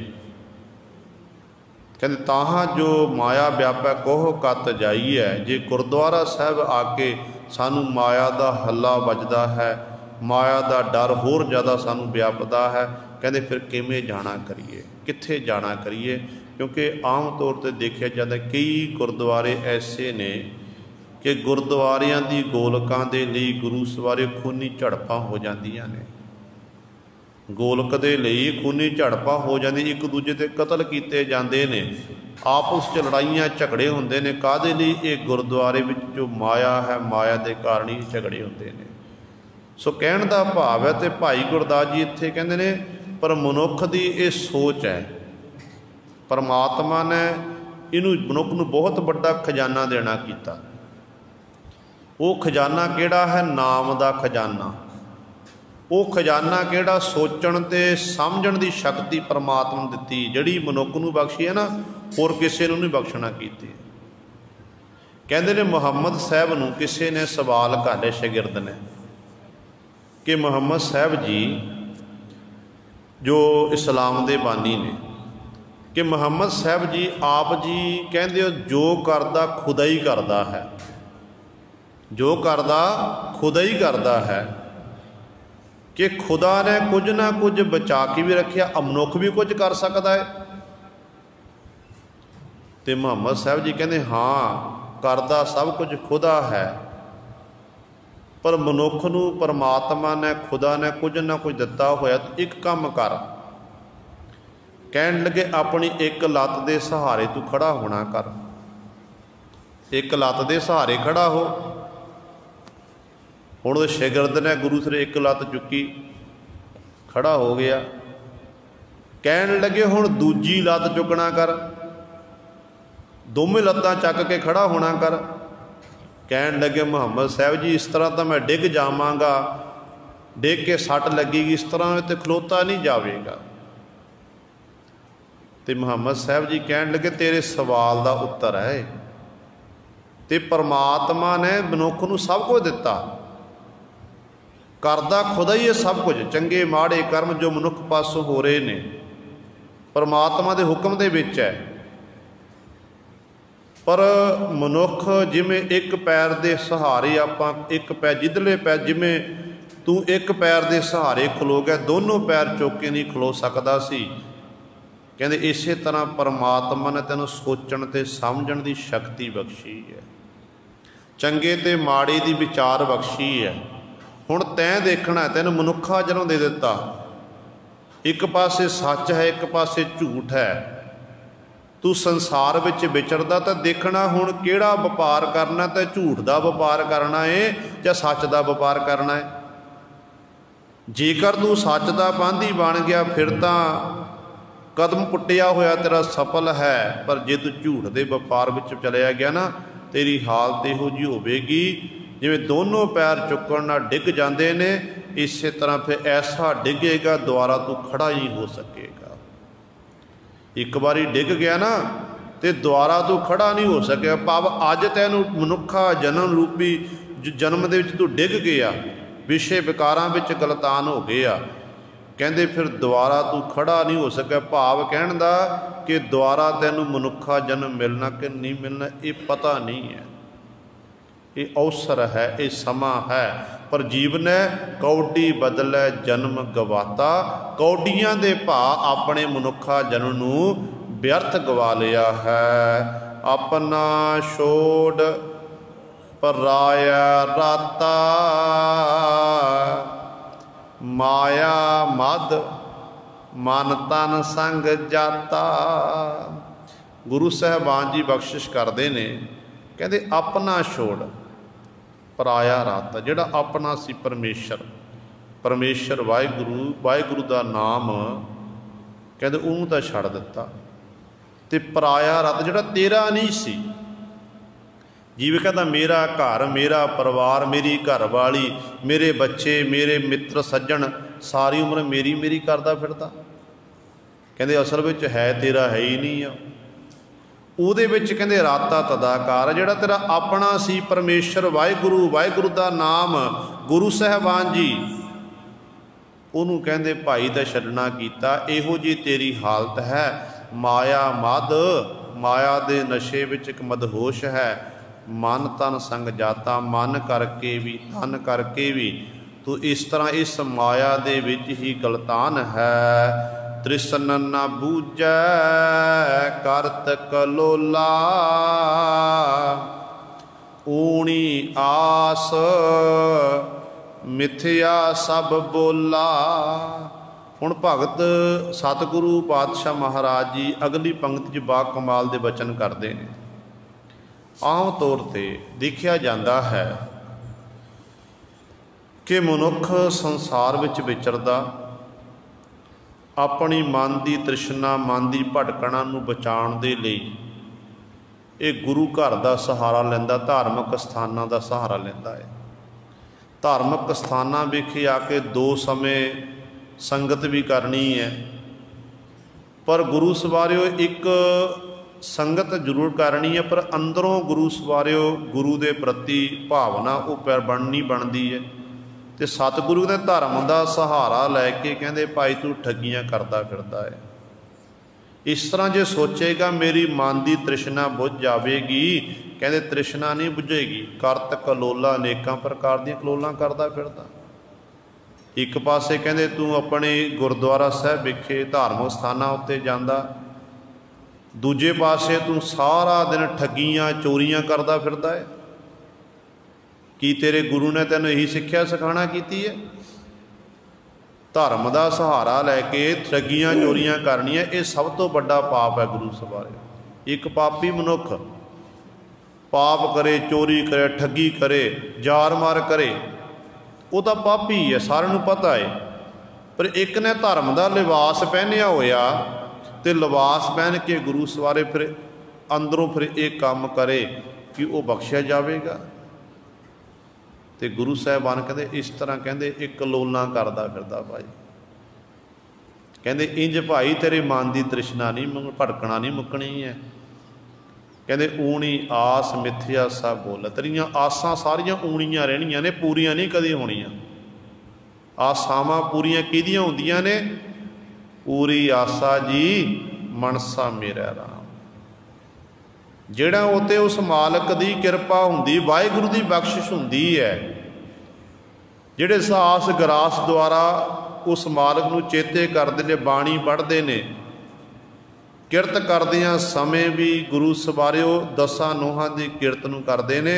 ਕਹਿੰਦੇ ਤਾਹਾਂ ਜੋ ਮਾਇਆ ਵਿਆਪੈ ਕੋਹ ਕਤ ਜਾਈਏ। ਜੇ ਗੁਰਦੁਆਰਾ ਸਾਹਿਬ ਆ ਕੇ ਸਾਨੂੰ ਮਾਇਆ ਦਾ ਹੱਲਾ ਵੱਜਦਾ ਹੈ, ਮਾਇਆ ਦਾ ਡਰ ਹੋਰ ਜ਼ਿਆਦਾ ਸਾਨੂੰ ਵਿਆਪਦਾ ਹੈ, ਕਹਿੰਦੇ ਫਿਰ ਕਿਵੇਂ ਜਾਣਾ ਕਰੀਏ, ਕਿੱਥੇ ਜਾਣਾ ਕਰੀਏ? ਕਿਉਂਕਿ ਆਮ ਤੌਰ 'ਤੇ ਦੇਖਿਆ ਜਾਂਦਾ ਕਈ ਗੁਰਦੁਆਰੇ ਐਸੇ ਨੇ ਕਿ ਗੁਰਦੁਆਰਿਆਂ ਦੀ ਗੋਲਕਾਂ ਦੇ ਲਈ ਗੁਰੂ ਸਵਾਰੇ ਖੂਨੀ ਝੜਪਾਂ ਹੋ ਜਾਂਦੀਆਂ ਨੇ। ਗੋਲਕ ਦੇ ਲਈ ਖੂਨੀ ਝੜਪਾਂ ਹੋ ਜਾਂਦੀ, ਇੱਕ ਦੂਜੇ 'ਤੇ ਕਤਲ ਕੀਤੇ ਜਾਂਦੇ ਨੇ, ਆਪਸ 'ਚ ਲੜਾਈਆਂ ਝਗੜੇ ਹੁੰਦੇ ਨੇ। ਕਾਹਦੇ ਲਈ? ਇਹ ਗੁਰਦੁਆਰੇ ਵਿੱਚ ਜੋ ਮਾਇਆ ਹੈ, ਮਾਇਆ ਦੇ ਕਾਰਨ ਹੀ ਝਗੜੇ ਹੁੰਦੇ ਨੇ। ਸੋ ਕਹਿਣ ਦਾ ਭਾਵ ਹੈ, ਤੇ ਭਾਈ ਗੁਰਦਾਸ ਜੀ ਇੱਥੇ ਕਹਿੰਦੇ ਨੇ ਪਰ ਮਨੁੱਖ ਦੀ ਇਹ ਸੋਚ ਹੈ, ਪਰਮਾਤਮਾ ਨੇ ਇਹਨੂੰ ਮਨੁੱਖ ਨੂੰ ਬਹੁਤ ਵੱਡਾ ਖਜ਼ਾਨਾ ਦੇਣਾ ਕੀਤਾ। ਉਹ ਖਜ਼ਾਨਾ ਕਿਹੜਾ ਹੈ? ਨਾਮ ਦਾ ਖਜ਼ਾਨਾ। ਉਹ ਖਜ਼ਾਨਾ ਕਿਹੜਾ? ਸੋਚਣ ਤੇ ਸਮਝਣ ਦੀ ਸ਼ਕਤੀ ਪਰਮਾਤਮਾ ਨੂੰ ਦਿੱਤੀ, ਜਿਹੜੀ ਮਨੁੱਖ ਨੂੰ ਬਖਸ਼ੀ ਹੈ ਨਾ, ਹੋਰ ਕਿਸੇ ਨੂੰ ਨਹੀਂ ਬਖਸ਼ਣਾ ਕੀਤੀ। ਕਹਿੰਦੇ ਨੇ ਮੁਹੰਮਦ ਸਾਹਿਬ ਨੂੰ ਕਿਸੇ ਨੇ ਸਵਾਲ ਘਾਲੇ, ਸ਼ਾਗਿਰਦ ਨੇ, ਕਿ ਮੁਹੰਮਦ ਸਾਹਿਬ ਜੀ ਜੋ ਇਸਲਾਮ ਦੇ ਬਾਨੀ ਨੇ, ਕਿ ਮੁਹੰਮਦ ਸਾਹਿਬ ਜੀ ਆਪ ਜੀ ਕਹਿੰਦੇ ਹੋ ਜੋ ਕਰਦਾ ਖੁਦਾ ਹੀ ਕਰਦਾ ਹੈ, ਜੋ ਕਰਦਾ ਖੁਦਾ ਹੀ ਕਰਦਾ ਹੈ, ਕਿ ਖੁਦਾ ਨੇ ਕੁਝ ਨਾ ਕੁਝ ਬਚਾ ਕੇ ਵੀ ਰੱਖਿਆ, ਮਨੁੱਖ ਵੀ ਕੁਝ ਕਰ ਸਕਦਾ ਹੈ। ਤੇ ਮੁਹੰਮਦ ਸਾਹਿਬ ਜੀ ਕਹਿੰਦੇ ਹਾਂ, ਕਰਦਾ ਸਭ ਕੁਝ ਖੁਦਾ ਹੈ, ਪਰ ਮਨੁੱਖ ਨੂੰ ਪਰਮਾਤਮਾ ਨੇ, ਖੁਦਾ ਨੇ ਕੁਝ ਨਾ ਕੁਝ ਦਿੱਤਾ ਹੋਇਆ। ਤੂੰ ਇੱਕ ਕੰਮ ਕਰ। ਕਹਿਣ ਲੱਗੇ ਆਪਣੀ ਇੱਕ ਲੱਤ ਦੇ ਸਹਾਰੇ ਤੂੰ ਖੜਾ ਹੋਣਾ ਕਰ, ਇੱਕ ਲੱਤ ਦੇ ਸਹਾਰੇ ਖੜਾ ਹੋ। ਹੁਣ ਉਹ ਸ਼ਾਗਿਰਦ ਨੇ ਗੁਰੂ ਸਿਰੇ ਇੱਕ ਲੱਤ ਚੁੱਕੀ, ਖੜਾ ਹੋ ਗਿਆ। कहन लगे हुण दूजी लत्त चुकना कर, दोवें लत्तां चक के खड़ा होना कर। कहन लगे मुहम्मद साहब जी इस तरह तो मैं डिग जावांगा, डिग के सट लगेगी, इस तरह तो खलोता नहीं जाएगा। तो मुहम्मद साहब जी कहन लगे तेरे सवाल का उत्तर है, तो परमात्मा ने मनुख नूं सब कुछ दिता, करदा खुदा ही है सब कुछ। चंगे माड़े कर्म जो मनुख पासों हो रहे ने परमात्मा के हुक्म दे विच है। पर मनुख जिमें एक पैर के सहारे आपां एक पैर जिधले पैर जिमें तू एक पैर के सहारे खलो गया, दोनों पैर चुक के नहीं खलो सकता सी। कहते इस तरह परमात्मा ने तेनों सोचण ते समझण की शक्ति बख्शी है, चंगे ते माड़े की विचार बख्शी है। हुण तैं देखना है, तैनूं मनुखा जन्म दे दिता, एक पासे सच है एक पासे झूठ है, तू संसार विच विचरदा तो देखना हुण किहड़ा वपार करना, तो झूठ का वपार करना है या सच का वपार करना है। जेकर तू सच का पांधी बन गया फिर तो कदम पुट्टिया होया तेरा सफल है, पर जे तू झूठ के वपार विच चलिया गया ना तेरी हालत इहो जी होवेगी जिवें दोनों पैर चुकण नाल डिग जांदे ने, इस तरह फिर ऐसा डिगेगा दोबारा तू खड़ा ही हो सकेगा। एक बारी डिग गया ना तो दोबारा तू खड़ा नहीं हो सकेगा। भाव अज तैनूं मनुखा जन्म रूपी जन्म दे विच तू डिग गया, विषय विकारां विच गलतान हो गया, कहते फिर दोबारा तू खड़ा नहीं हो सकिया। भाव कहण दा कि दोबारा तैनूं मनुखा जन्म मिलना कि नहीं मिलना ये पता नहीं है, ये अवसर है, ये समा है। पर जीवन है कौडी बदलै जन्म गवाता, कौडियां दे भा अपने मनुखा जन्म नूं व्यर्थ गवा लिया है। अपना छोड़ पराया राता, माया मद मन तन संग जाता। गुरु साहबान जी बख्शिश करते ने, कहते अपना छोड़ पराया रत, जिहड़ा अपना सी परमेशर, परमेशर वाहिगुरु, वाहिगुरु का नाम कहते उन्होंने तो छड़ दिता, तो पराया रत जिहड़ा तेरा नहीं सी। जीव कहता मेरा घर मेरा परिवार मेरी घरवाली मेरे बच्चे मेरे मित्र सज्जन सारी उम्र मेरी मेरी करता फिरदा, कहते असल में है तेरा है ही नहीं आ। ਉਹਦੇ ਵਿੱਚ ਕਹਿੰਦੇ ਰਾਤਾ ਤਦਾਕਾਰ ਜਿਹੜਾ ਤੇਰਾ ਆਪਣਾ ਸੀ ਪਰਮੇਸ਼ਰ ਵਾਹਿਗੁਰੂ, ਵਾਹਿਗੁਰੂ ਦਾ ਨਾਮ ਗੁਰੂ ਸਾਹਿਬਾਨ ਜੀ, ਉਹਨੂੰ ਕਹਿੰਦੇ ਭਾਈ ਦਾ ਛੱਡਣਾ ਕੀਤਾ। ਇਹੋ ਜਿਹੀ ਤੇਰੀ ਹਾਲਤ ਹੈ। ਮਾਇਆ ਮਦ, ਮਾਇਆ ਦੇ ਨਸ਼ੇ ਵਿੱਚ ਇੱਕ ਮਦਹੋਸ਼ ਹੈ। ਮਨ ਤਨ ਸੰਗ ਜਾਤਾ, ਮਨ ਕਰਕੇ ਵੀ ਤਨ ਕਰਕੇ ਵੀ ਤੂੰ ਇਸ ਤਰ੍ਹਾਂ ਇਸ ਮਾਇਆ ਦੇ ਵਿੱਚ ਹੀ ਗਲਤਾਨ ਹੈ। तृष्ण न बूझै करत कलोला, ऊणी आस मिथ्या सब बोला। हुण भगत सतगुरु पातशाह महाराज जी अगली पंक्ति च बा कमाल दे वचन करते हैं। आम तौर पर देखा जाता है कि मनुख संसार विच विचरदा अपनी मन की तृष्णा मन की भटकणा नूं बचाउण दे लई ये गुरु घर का सहारा लैंदा, धार्मिक स्थानां का सहारा लैंदा है। धार्मिक स्थानां विखे आके दो समय संगत भी करनी है, पर गुरु सवारियो एक संगत जरूर करनी है, पर अंदरों गुरु सवारियो गुरु के प्रति भावना वो बननी बनती है। तो सतगुरु ने धर्म का सहारा लैके कहते भाई तू ठगियां करता फिरदा है। इस तरह जो सोचेगा मेरी मन की तृष्णा बुझ जाएगी, कहते तृष्णा नहीं बुझेगी। करत कलोला अनेकों प्रकार दी कलोलां करता फिरदा। एक पासे कहते तू अपने गुरुद्वारा साहब विखे धार्मिक स्थानां उत्ते जांदा, दूजे पासे तू सारा दिन ठगियां चोरियां करता फिरदा है। की तेरे गुरु ने तेन यही सिक्ख्या सिखाना की है? धर्म का सहारा लैके ठगियां चोरियां करनियां, ये सब तो बड़ा पाप है गुरु सवारे। एक पापी मनुख पाप करे, चोरी करे, ठगी करे, जार मार करे, वो तो पापी है, सारे नूं पता है। पर एक ने धर्म का लिबास पहनिया होया तो लिबास पहन के गुरु सवारे फिर अंदरों फिर एक काम करे कि वो बख्शिया जाएगा। तो गुरु साहिबान कहते इस तरह कहते एक कलोना करता फिरदा भाई, कहते इंज भाई तेरे मन की तृष्णा नहीं भड़कना नहीं मुकनी है। कहते ऊनी आस मिथ्या सा बोल, तेरिया आसां सारियां ऊणियां रहनियां ने, पूरियां नहीं कदी होनियां। आसावां पूरियां किहदियां हुंदियां ने? पूरी आसा जी मनसा मेरा राम। जिहड़ा उत्ते उस मालक की किरपा हुंदी, वाहिगुरू की बख्शिश हुंदी है, जिहड़े सास गरास द्वारा उस मालक नूं चेते करदे ने, बाणी पढ़दे ने, किरत करदियां समय भी गुरु सवारिओ दसां नोहां की किरत नूं करदे ने।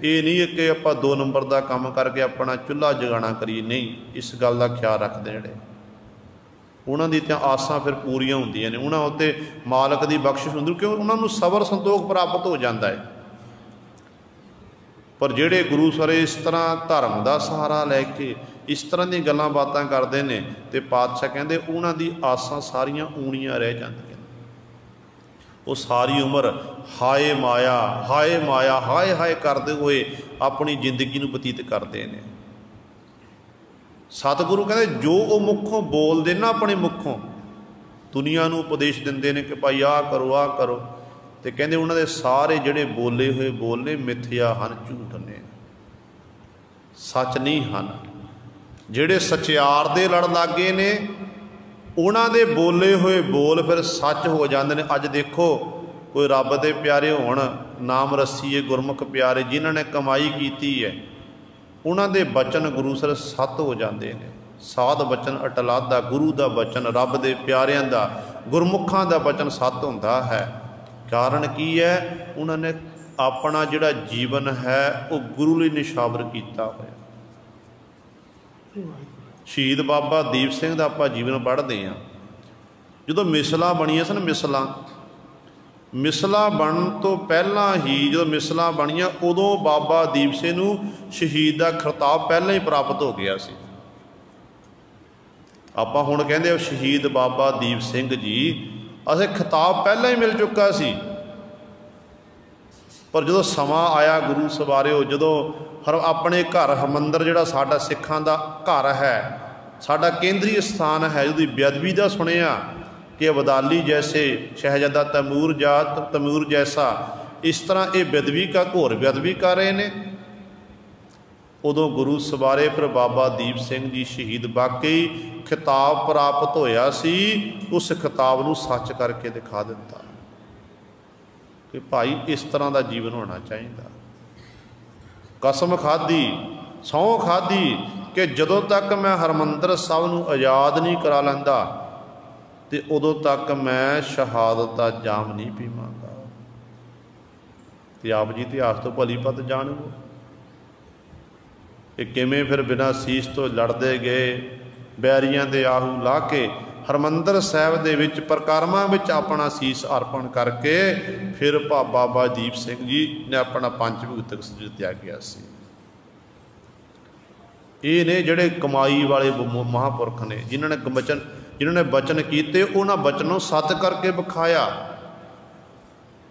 ये नहीं कि आपां 2 नंबर का काम करके अपना चुल्हा जगाना करिए, नहीं, इस गल का ख्याल रखते जिहड़े उन्हां दी तां आसां फिर पूरियां हुंदियां ने, उन्हां उत्ते मालक की बख्शिश हुंदी, क्यों उन्हां नूं सबर संतोख प्राप्त हो जाता है। पर जिहड़े गुरु सवारे इस तरह धर्म का सहारा लैके इस तरह दी गल्लां बातां करदे ने ते पातशाह कहंदे उन्हां दी आसां सारियां ऊणियां रह जांदियां। वो सारी उम्र हाय माया हाय माया हाय हाय करते हुए अपनी जिंदगी नूं बतीत करते हैं। सतगुरु कहते जो वो मुखों बोलते ना, अपने मुखों दुनिया नूं उपदेश दिंदे ने कि भाई आ करो आ करो, तो कहते उन्होंने सारे जिहड़े बोले हुए बोलने मिथ्या हन, झूठ ने, सच नहीं हन। जिहड़े सचियार दे लड़ लागे ने उन्हां दे बोले हुए बोल फिर सच हो जाते हैं। अज देखो कोई रब दे प्यारे होण, नाम रसीए गुरमुख प्यारे, जिन्हां ने कमाई की है, उन्हां दे बचन गुरु सर सत हो जाते हैं। साध बचन अटलादा, गुरु का बचन, रब दे प्यारियां दा, गुरमुखां दा बचन सत हुंदा है। कारण की है? उन्होंने अपना जिहड़ा जीवन है वो गुरु लई निछावर किया होया। शहीद बाबा दीप सिंह का आपां जीवन पढ़ते हैं, जो मिसलां बणियां सन, मिसलां बनन तो पहला ही जो मिसलां बणियां उदों बाबा दीप सिंह नूं शहीद का खिताब पहले ही प्राप्त हो गया सी। आपां हुण कहंदे शहीद बाबा दीप सिंह जी, असें खिताब पहले ही मिल चुका सी, पर जो समा आया गुरु सवारिओ, जो हर अपने घर हरमंदर जिहड़ा साडा सिखां दा घर है, साडा केंद्रीय स्थान है, जो बेअदबी का सुनिया कि अबदाली जैसे शहजादा तैमूर जैसा इस तरह ये बेअदबी का घोर बेअदबी कर रहे हैं। उदों गुरु सवारे फिर बाबा दीप सिंह जी शहीद वाकई खिताब प्राप्त होया सी, उस खिताब नूं सच करके दिखा दिता कि भाई इस तरह का जीवन होना चाहिए। कसम खाधी, सौं खाधी कि जदों तक मैं हरमंदर साहब नूं आज़ाद नहीं करा लैंदा तो उदों तक मैं शहादत का जाम नहीं पीवांगा। तो आप जी इतिहास तो भली पत जाणो कि किवें फिर बिना सीस तो लड़ते गए, बैरियां दे आहू ला के हरमंदर साहब दे विच परकारमा विच अपना सीस अर्पण करके फिर बाबा दीप सिंह जी ने अपना पंच भुगतक सरीर त्यागिया सी। ये ने जिहड़े कमाई वाले महापुरख ने, जिन्होंने बचन किए, उन्होंने बचनों सत करके विखाया।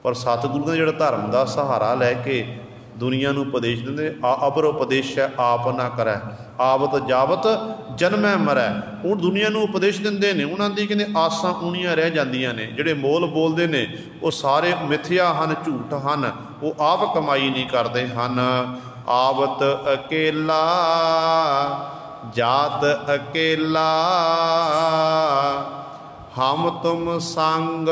पर सतगुरु ने जिहड़ा धर्म का सहारा लैके दुनिया नूं उपदेश दिंदे, अबर उपदेश है आप ना करै, आवत जावत जन्मै मरै। वो दुनिया नूं उपदेश दिंदे ने, उन्हां दी कहंदे आसां ऊणियां रह जांदियां ने। जिहड़े मोल बोलते ने वो सारे मिथ्या हन, झूठ हन, वो आप कमाई नहीं करते हन। आवत अकेला जात अकेला, हम तुम संग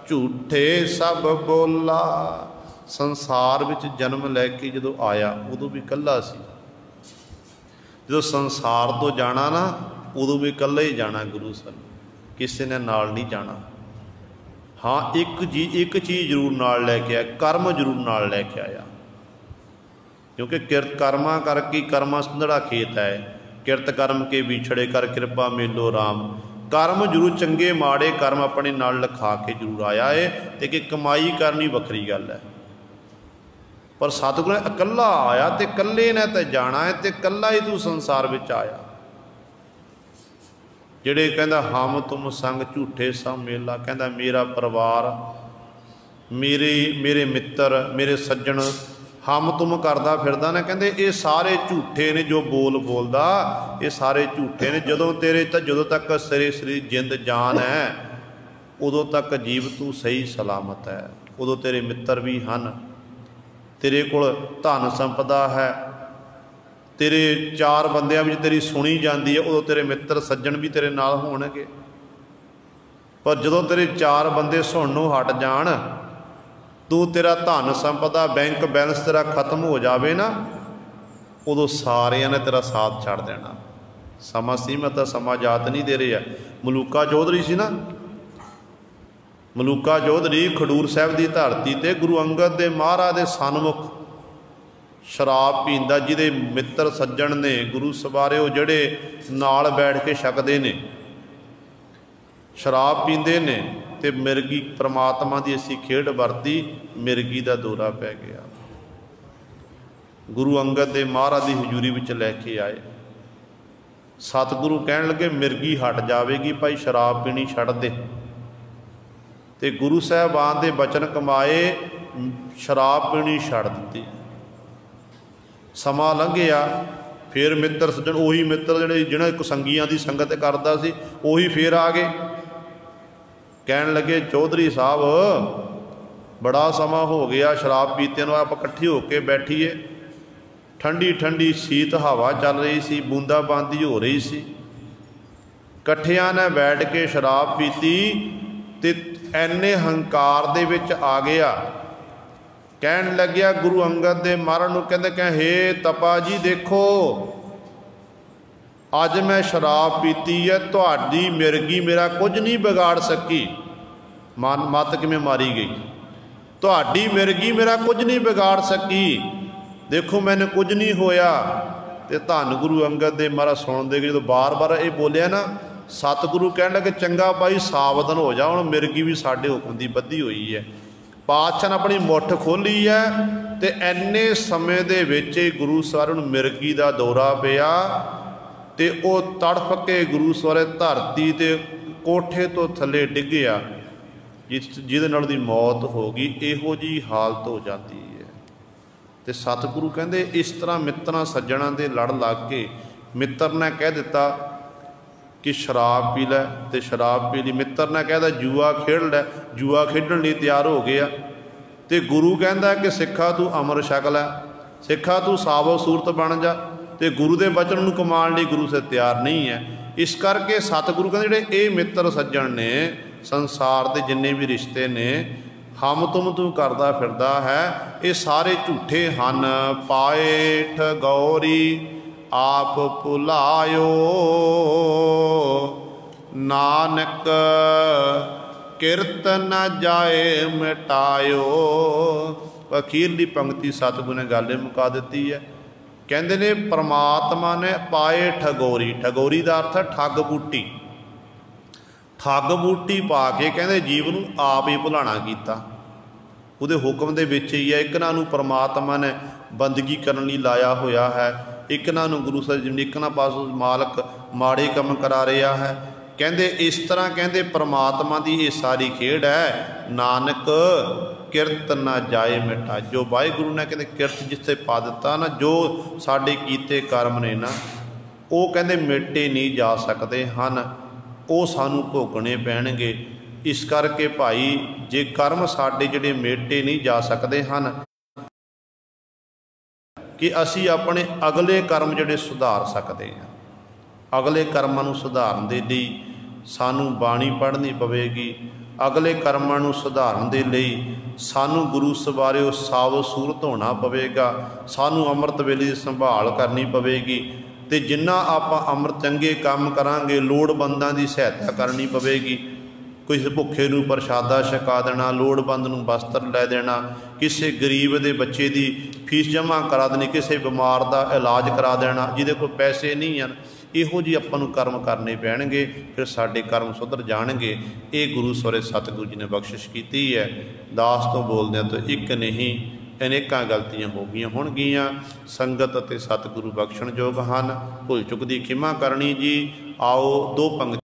झूठे सब बोला। संसार विच जन्म लैके जो आया उदों भी कल्ला सी, जो संसार तो जाना ना उदों भी कल्ला ही जाना। गुरु सन किसी ने नाल नहीं जाना। हाँ एक चीज़ जरूर नाल लैके आया, कर्म जरूर नाल लैके आया, क्योंकि किरत कर्मा करके कर्मा संधड़ा खेत है। किरत कर्म के विछड़े कर कृपा मेलो राम। कर्म जरूर चंगे माड़े कर्म अपने नाल लिखा के जरूर आया है, तो कि कमाई करनी वखरी गल है। पर सतगुरु ने कल्ला आया तो कल्ले ने तो जाना है, तो कल्ला ही तू संसार विच आया। ਜਿਹੜੇ ਕਹਿੰਦਾ ਹਮ ਤੁਮ ਸੰਗ ਝੂਠੇ ਸਭ ਮੇਲਾ, ਕਹਿੰਦਾ ਮੇਰਾ ਪਰਿਵਾਰ, ਮੇਰੇ ਮਿੱਤਰ, ਮੇਰੇ ਸੱਜਣ ਹਮ ਤੁਮ ਕਰਦਾ ਫਿਰਦਾ ਨਾ, ਕਹਿੰਦੇ ਇਹ ਸਾਰੇ ਝੂਠੇ ਨੇ। ਜੋ ਬੋਲਦਾ ਇਹ ਸਾਰੇ ਝੂਠੇ ਨੇ। ਜਦੋਂ ਤੱਕ ਸਿਰੇ ਸਰੀਰ ਜਿੰਦ ਜਾਨ ਹੈ ਉਦੋਂ ਤੱਕ ਜੀਵ ਤੂੰ ਸਹੀ ਸਲਾਮਤ ਹੈ। ਉਦੋਂ ਤੇਰੇ ਮਿੱਤਰ ਵੀ ਹਨ, ਤੇਰੇ ਕੋਲ ਧਨ ਸੰਪਦਾ ਹੈ, ਤੇਰੇ ਚਾਰ ਬੰਦਿਆਂ ਵਿੱਚ ਤੇਰੀ ਸੁਣੀ ਜਾਂਦੀ ਹੈ, ਉਦੋਂ ਤੇਰੇ ਮਿੱਤਰ ਸੱਜਣ ਵੀ ਤੇਰੇ ਨਾਲ ਹੋਣਗੇ। ਪਰ ਜਦੋਂ ਤੇਰੇ ਚਾਰ ਬੰਦੇ ਸੁਣਨੋਂ ਹਟ ਜਾਣ, ਤੂੰ ਤੇਰਾ ਧਨ ਸੰਪਦਾ ਬੈਂਕ ਬੈਲੈਂਸ ਤੇਰਾ ਖਤਮ ਹੋ ਜਾਵੇ ਨਾ, ਉਦੋਂ ਸਾਰਿਆਂ ਨੇ ਤੇਰਾ ਸਾਥ ਛੱਡ ਦੇਣਾ। ਸਮਾਂ ਸੀਮਤ ਹੈ, ਸਮਾਂ ਜਾਤ ਨਹੀਂ ਦੇ ਰਿਹਾ। ਮਲੂਕਾ ਚੌਧਰੀ ਸੀ ਨਾ, ਮਲੂਕਾ ਚੌਧਰੀ ਖਡੂਰ ਸਾਹਿਬ ਦੀ ਧਰਤੀ ਤੇ ਗੁਰੂ ਅੰਗਦ ਦੇ ਮਹਾਰਾਜ ਦੇ ਸਨਮੁਖ ਸ਼ਰਾਬ ਪੀਂਦਾ, ਜਿਹਦੇ ਮਿੱਤਰ ਸੱਜਣ ਨੇ ਗੁਰੂ ਸਵਾਰੇ, ਉਹ ਜਿਹੜੇ ਨਾਲ ਬੈਠ ਕੇ ਛਕਦੇ ਨੇ, ਸ਼ਰਾਬ ਪੀਂਦੇ ਨੇ, ਤੇ ਮਿਰਗੀ ਪ੍ਰਮਾਤਮਾ ਦੀ ਅਸੀਂ ਖੇਡ ਵਰਤੀ, ਮਿਰਗੀ ਦਾ ਦੌਰਾ ਪੈ ਗਿਆ। ਗੁਰੂ ਅੰਗਦ ਦੇ ਮਹਾਰਾਜ ਦੀ ਹਜ਼ੂਰੀ ਵਿੱਚ ਲੈ ਕੇ ਆਏ। ਸਤਿਗੁਰੂ ਕਹਿਣ ਲੱਗੇ ਮਿਰਗੀ ਹਟ ਜਾਵੇਗੀ ਭਾਈ, ਸ਼ਰਾਬ ਪੀਣੀ ਛੱਡ ਦੇ। ਤੇ ਗੁਰੂ ਸਾਹਿਬਾਨ ਦੇ ਬਚਨ ਕਮਾਏ, ਸ਼ਰਾਬ ਪੀਣੀ ਛੱਡ ਦਿੱਤੀ। ਸਮਾਂ ਲੰਘਿਆ, ਫਿਰ ਮਿੱਤਰ ਸੱਜਣ, ਉਹੀ ਮਿੱਤਰ ਜਿਹੜਾ ਇੱਕ ਸੰਗੀਆਂ ਦੀ ਸੰਗਤ ਕਰਦਾ ਸੀ, ਉਹੀ ਫਿਰ ਆ ਗਏ। ਕਹਿਣ ਲੱਗੇ ਚੌਧਰੀ ਸਾਹਿਬ ਬੜਾ ਸਮਾਂ ਹੋ ਗਿਆ ਸ਼ਰਾਬ ਪੀਤੇ ਨੂੰ, ਆਪਾਂ ਇਕੱਠੇ ਹੋ ਕੇ ਬੈਠੀਏ। ਠੰਡੀ ਠੰਡੀ ਸ਼ੀਤ ਹਵਾ ਚੱਲ ਰਹੀ ਸੀ, ਬੂੰਦਾਬਾਂਦੀ ਹੋ ਰਹੀ ਸੀ, ਇਕੱਠਿਆਂ ਨੇ ਬੈਠ ਕੇ ਸ਼ਰਾਬ ਪੀਤੀ ਤੇ ਐਨੇ ਹੰਕਾਰ ਦੇ ਵਿੱਚ ਆ ਗਿਆ। ਕਹਿਣ ਲੱਗਿਆ ਗੁਰੂ ਅੰਗਦ ਦੇ ਮਹਾਰਾਜ ਨੂੰ, ਕਹਿੰਦੇ ਹੇ ਤਪਾ ਜੀ ਦੇਖੋ, ਅੱਜ ਮੈਂ ਸ਼ਰਾਬ ਪੀਤੀ ਹੈ, ਤੁਹਾਡੀ ਮਿਰਗੀ ਮੇਰਾ ਕੁਝ ਨਹੀਂ ਵਿਗਾੜ ਸਕੀ। ਮੱਤ ਕਿਵੇਂ ਮਾਰੀ ਗਈ, ਤੁਹਾਡੀ ਮਿਰਗੀ ਮੇਰਾ ਕੁਝ ਨਹੀਂ ਵਿਗਾੜ ਸਕੀ, ਦੇਖੋ ਮੈਨੂੰ ਕੁਝ ਨਹੀਂ ਹੋਇਆ। ਤੇ ਧੰਨ ਗੁਰੂ ਅੰਗਦ ਦੇ ਮਹਾਰਾਜ ਸੁਣਦੇ ਕਿ ਜਦੋਂ ਬਾਰ-ਬਾਰ ਇਹ ਬੋਲਿਆ ਨਾ, ਸਤਿਗੁਰੂ ਕਹਿਣ ਲੱਗੇ ਚੰਗਾ ਭਾਈ ਸਾਵਧਾਨ ਹੋ ਜਾ, ਹੁਣ ਮਿਰਗੀ ਵੀ ਸਾਡੇ ਹੁਕਮ ਦੀ ਬੱਧੀ ਹੋਈ ਹੈ। ਪਾਤਸ਼ਾਹ ਨੇ ਆਪਣੀ ਮੁੱਠ ਖੋਲ੍ਹੀ ਹੈ ਤੇ ਐਨੇ ਸਮੇਂ ਦੇ ਵਿੱਚ ਹੀ ਗੁਰੂ ਸਾਹਿਬ ਨੂੰ ਮਿਰਗੀ ਦਾ ਦੌਰਾ ਪਿਆ ਤੇ ਉਹ ਤੜਫ ਕੇ ਗੁਰੂ ਸਾਹਿਬ ਧਰਤੀ ਤੇ ਕੋਠੇ ਤੋਂ ਥੱਲੇ ਡਿੱਗਿਆ, ਜਿਹਦੇ ਨਾਲ ਦੀ ਮੌਤ ਹੋ ਗਈ। ਇਹੋ ਜਿਹੀ ਹਾਲਤ ਹੋ ਜਾਂਦੀ ਹੈ। ਤੇ ਸਤਿਗੁਰੂ ਕਹਿੰਦੇ ਇਸ ਤਰ੍ਹਾਂ ਮਿੱਤਰਾਂ ਸੱਜਣਾਂ ਦੇ ਲੜ ਲੱਗ ਕੇ ਮਿੱਤਰ ਨੇ ਕਹਿ ਦਿੱਤਾ ਕਿ ਸ਼ਰਾਬ ਪੀ ਲੈ, ਤੇ ਸ਼ਰਾਬ ਪੀ ਲਈ। ਮਿੱਤਰ ਨੇ ਕਹਿਦਾ ਜੂਆ ਖੇਡ ਲੈ, ਜੂਆ ਖੇਡਣ ਲਈ ਤਿਆਰ ਹੋ ਗਿਆ। ਤੇ ਗੁਰੂ ਕਹਿੰਦਾ ਕਿ ਸਿੱਖਾ ਤੂੰ ਅੰਮ੍ਰਿਤ ਛਕ ਲੈ, ਸਿੱਖਾ ਤੂੰ ਸਾਬੋ ਸੂਰਤ ਬਣ ਜਾ। ਤੇ ਗੁਰੂ ਦੇ ਬਚਨ ਨੂੰ ਕਮਾਉਣ ਲਈ ਗੁਰੂ ਸੇ ਤਿਆਰ ਨਹੀਂ ਹੈ। ਇਸ ਕਰਕੇ ਸਤਿਗੁਰੂ ਕਹਿੰਦੇ ਜਿਹੜੇ ਇਹ ਮਿੱਤਰ ਸੱਜਣ ਨੇ, ਸੰਸਾਰ ਦੇ ਜਿੰਨੇ ਵੀ ਰਿਸ਼ਤੇ ਨੇ, ਹਮ ਤੁਮ ਤੂੰ ਕਰਦਾ ਫਿਰਦਾ ਹੈ, ਇਹ ਸਾਰੇ ਝੂਠੇ ਹਨ। ਪਾਏ ਠਗੌਰੀ ਆਪ ਭੁਲਾਇਓ, ਨਾਨਕ ਕਿਰਤ ਨ ਜਾਏ ਮਿਟਾਇਓ। ਅਖੀਰਲੀ ਪੰਕਤੀ ਸਤਿਗੁਰੂ ਨੇ ਗੱਲ ਇਹ ਮੁਕਾ ਦਿੱਤੀ ਹੈ। ਕਹਿੰਦੇ ਨੇ ਪਰਮਾਤਮਾ ਨੇ ਪਾਏ ਠਗੌਰੀ, ਠਗੌਰੀ ਦਾ ਅਰਥ ਹੈ ਠੱਗ ਬੂਟੀ। ਠੱਗ ਬੂਟੀ ਪਾ ਕੇ ਕਹਿੰਦੇ ਜੀਵ ਨੂੰ ਆਪ ਹੀ ਭੁਲਾਣਾ ਕੀਤਾ, ਉਹਦੇ ਹੁਕਮ ਦੇ ਵਿੱਚ ਹੀ ਹੈ। ਇੱਕਨਾਂ ਨੂੰ ਪਰਮਾਤਮਾ ਨੇ ਬੰਦਗੀ ਕਰਨ ਲਈ ਲਾਇਆ ਹੋਇਆ ਹੈ, ਇੱਕਨਾਂ ਨੂੰ ਗੁਰੂ ਸਾਹਿਬ ਜੀ ਇੱਕਨਾਂ ਪਾਸੋਂ ਮਾਲਕ ਮਾੜੇ ਕੰਮ ਕਰਾ ਰਿਹਾ ਹੈ। ਕਹਿੰਦੇ ਇਸ ਤਰ੍ਹਾਂ ਕਹਿੰਦੇ ਪਰਮਾਤਮਾ ਦੀ ਇਹ ਸਾਰੀ ਖੇਡ ਹੈ। ਨਾਨਕ ਕਿਰਤ ਨਾ ਜਾਏ ਮਿਟਾ, ਜੋ ਵਾਹਿਗੁਰੂ ਨੇ ਕਹਿੰਦੇ ਕਿਰਤ ਜਿੱਥੇ ਪਾ ਦਿੱਤਾ ਨਾ, ਜੋ ਸਾਡੇ ਕੀਤੇ ਕਰਮ ਨੇ ਨਾ, ਉਹ ਕਹਿੰਦੇ ਮਿਟੇ ਨਹੀਂ ਜਾ ਸਕਦੇ ਹਨ, ਉਹ ਸਾਨੂੰ ਭੋਗਣੇ ਪੈਣਗੇ। ਇਸ ਕਰਕੇ ਭਾਈ ਜੇ ਕਰਮ ਸਾਡੇ ਜਿਹੜੇ ਮੇਟੇ ਨਹੀਂ ਜਾ ਸਕਦੇ ਹਨ, ਕਿ ਅਸੀਂ ਆਪਣੇ ਅਗਲੇ ਕਰਮ ਜਿਹੜੇ ਸੁਧਾਰ ਸਕਦੇ ਹਾਂ। ਅਗਲੇ ਕਰਮਾਂ ਨੂੰ ਸੁਧਾਰਨ ਦੇ ਲਈ ਸਾਨੂੰ ਬਾਣੀ ਪੜ੍ਹਨੀ ਪਵੇਗੀ। ਅਗਲੇ ਕਰਮਾਂ ਨੂੰ ਸੁਧਾਰਨ ਦੇ ਲਈ ਸਾਨੂੰ ਗੁਰੂ ਸਵਾਰਿਓ ਸਾਵ ਸੂਰਤ ਹੋਣਾ ਪਵੇਗਾ। ਸਾਨੂੰ ਅੰਮ੍ਰਿਤ ਵੇਲੇ ਦੀ ਸੰਭਾਲ ਕਰਨੀ ਪਵੇਗੀ। ਤੇ ਜਿੰਨਾ ਆਪਾਂ ਅੰਮ੍ਰਿਤ ਚੰਗੇ ਕੰਮ ਕਰਾਂਗੇ, ਲੋੜਵੰਦਾਂ ਦੀ ਸਹਾਇਤਾ ਕਰਨੀ ਪਵੇਗੀ। ਕਿਸੇ ਭੁੱਖੇ ਨੂੰ ਪ੍ਰਸ਼ਾਦਾ ਛਕਾ ਦੇਣਾ, ਲੋੜਵੰਦ ਨੂੰ ਵਸਤਰ ਲੈ ਦੇਣਾ, ਕਿਸੇ ਗਰੀਬ ਦੇ ਬੱਚੇ ਦੀ ਫੀਸ ਜਮ੍ਹਾਂ ਕਰਾ ਦੇਣੀ, ਕਿਸੇ ਬਿਮਾਰ ਦਾ ਇਲਾਜ ਕਰਾ ਦੇਣਾ ਜਿਹਦੇ ਕੋਲ ਪੈਸੇ ਨਹੀਂ ਹਨ। ਇਹੋ ਜਿਹੇ ਆਪਾਂ ਨੂੰ ਕਰਮ ਕਰਨੇ ਪੈਣਗੇ, ਫਿਰ ਸਾਡੇ ਕਰਮ ਸੁਧਰ ਜਾਣਗੇ। ਇਹ ਗੁਰੂ ਸਵਰੇ ਸਤਿਗੁਰੂ ਜੀ ਨੇ ਬਖਸ਼ਿਸ਼ ਕੀਤੀ ਹੈ। ਦਾਸ ਤੋਂ ਬੋਲਦਿਆਂ ਤੋਂ ਇੱਕ ਨਹੀਂ ਅਨੇਕਾਂ ਗਲਤੀਆਂ ਹੋ ਗਈਆਂ ਹੋਣਗੀਆਂ। ਸੰਗਤ ਅਤੇ ਸਤਿਗੁਰੂ ਬਖਸ਼ਣਯੋਗ ਹਨ। ਭੁੱਲ ਚੁੱਕ ਦੀ ਖਿਮਾ ਕਰਨੀ ਜੀ। ਆਓ ਦੋ ਪੰਗਤੀ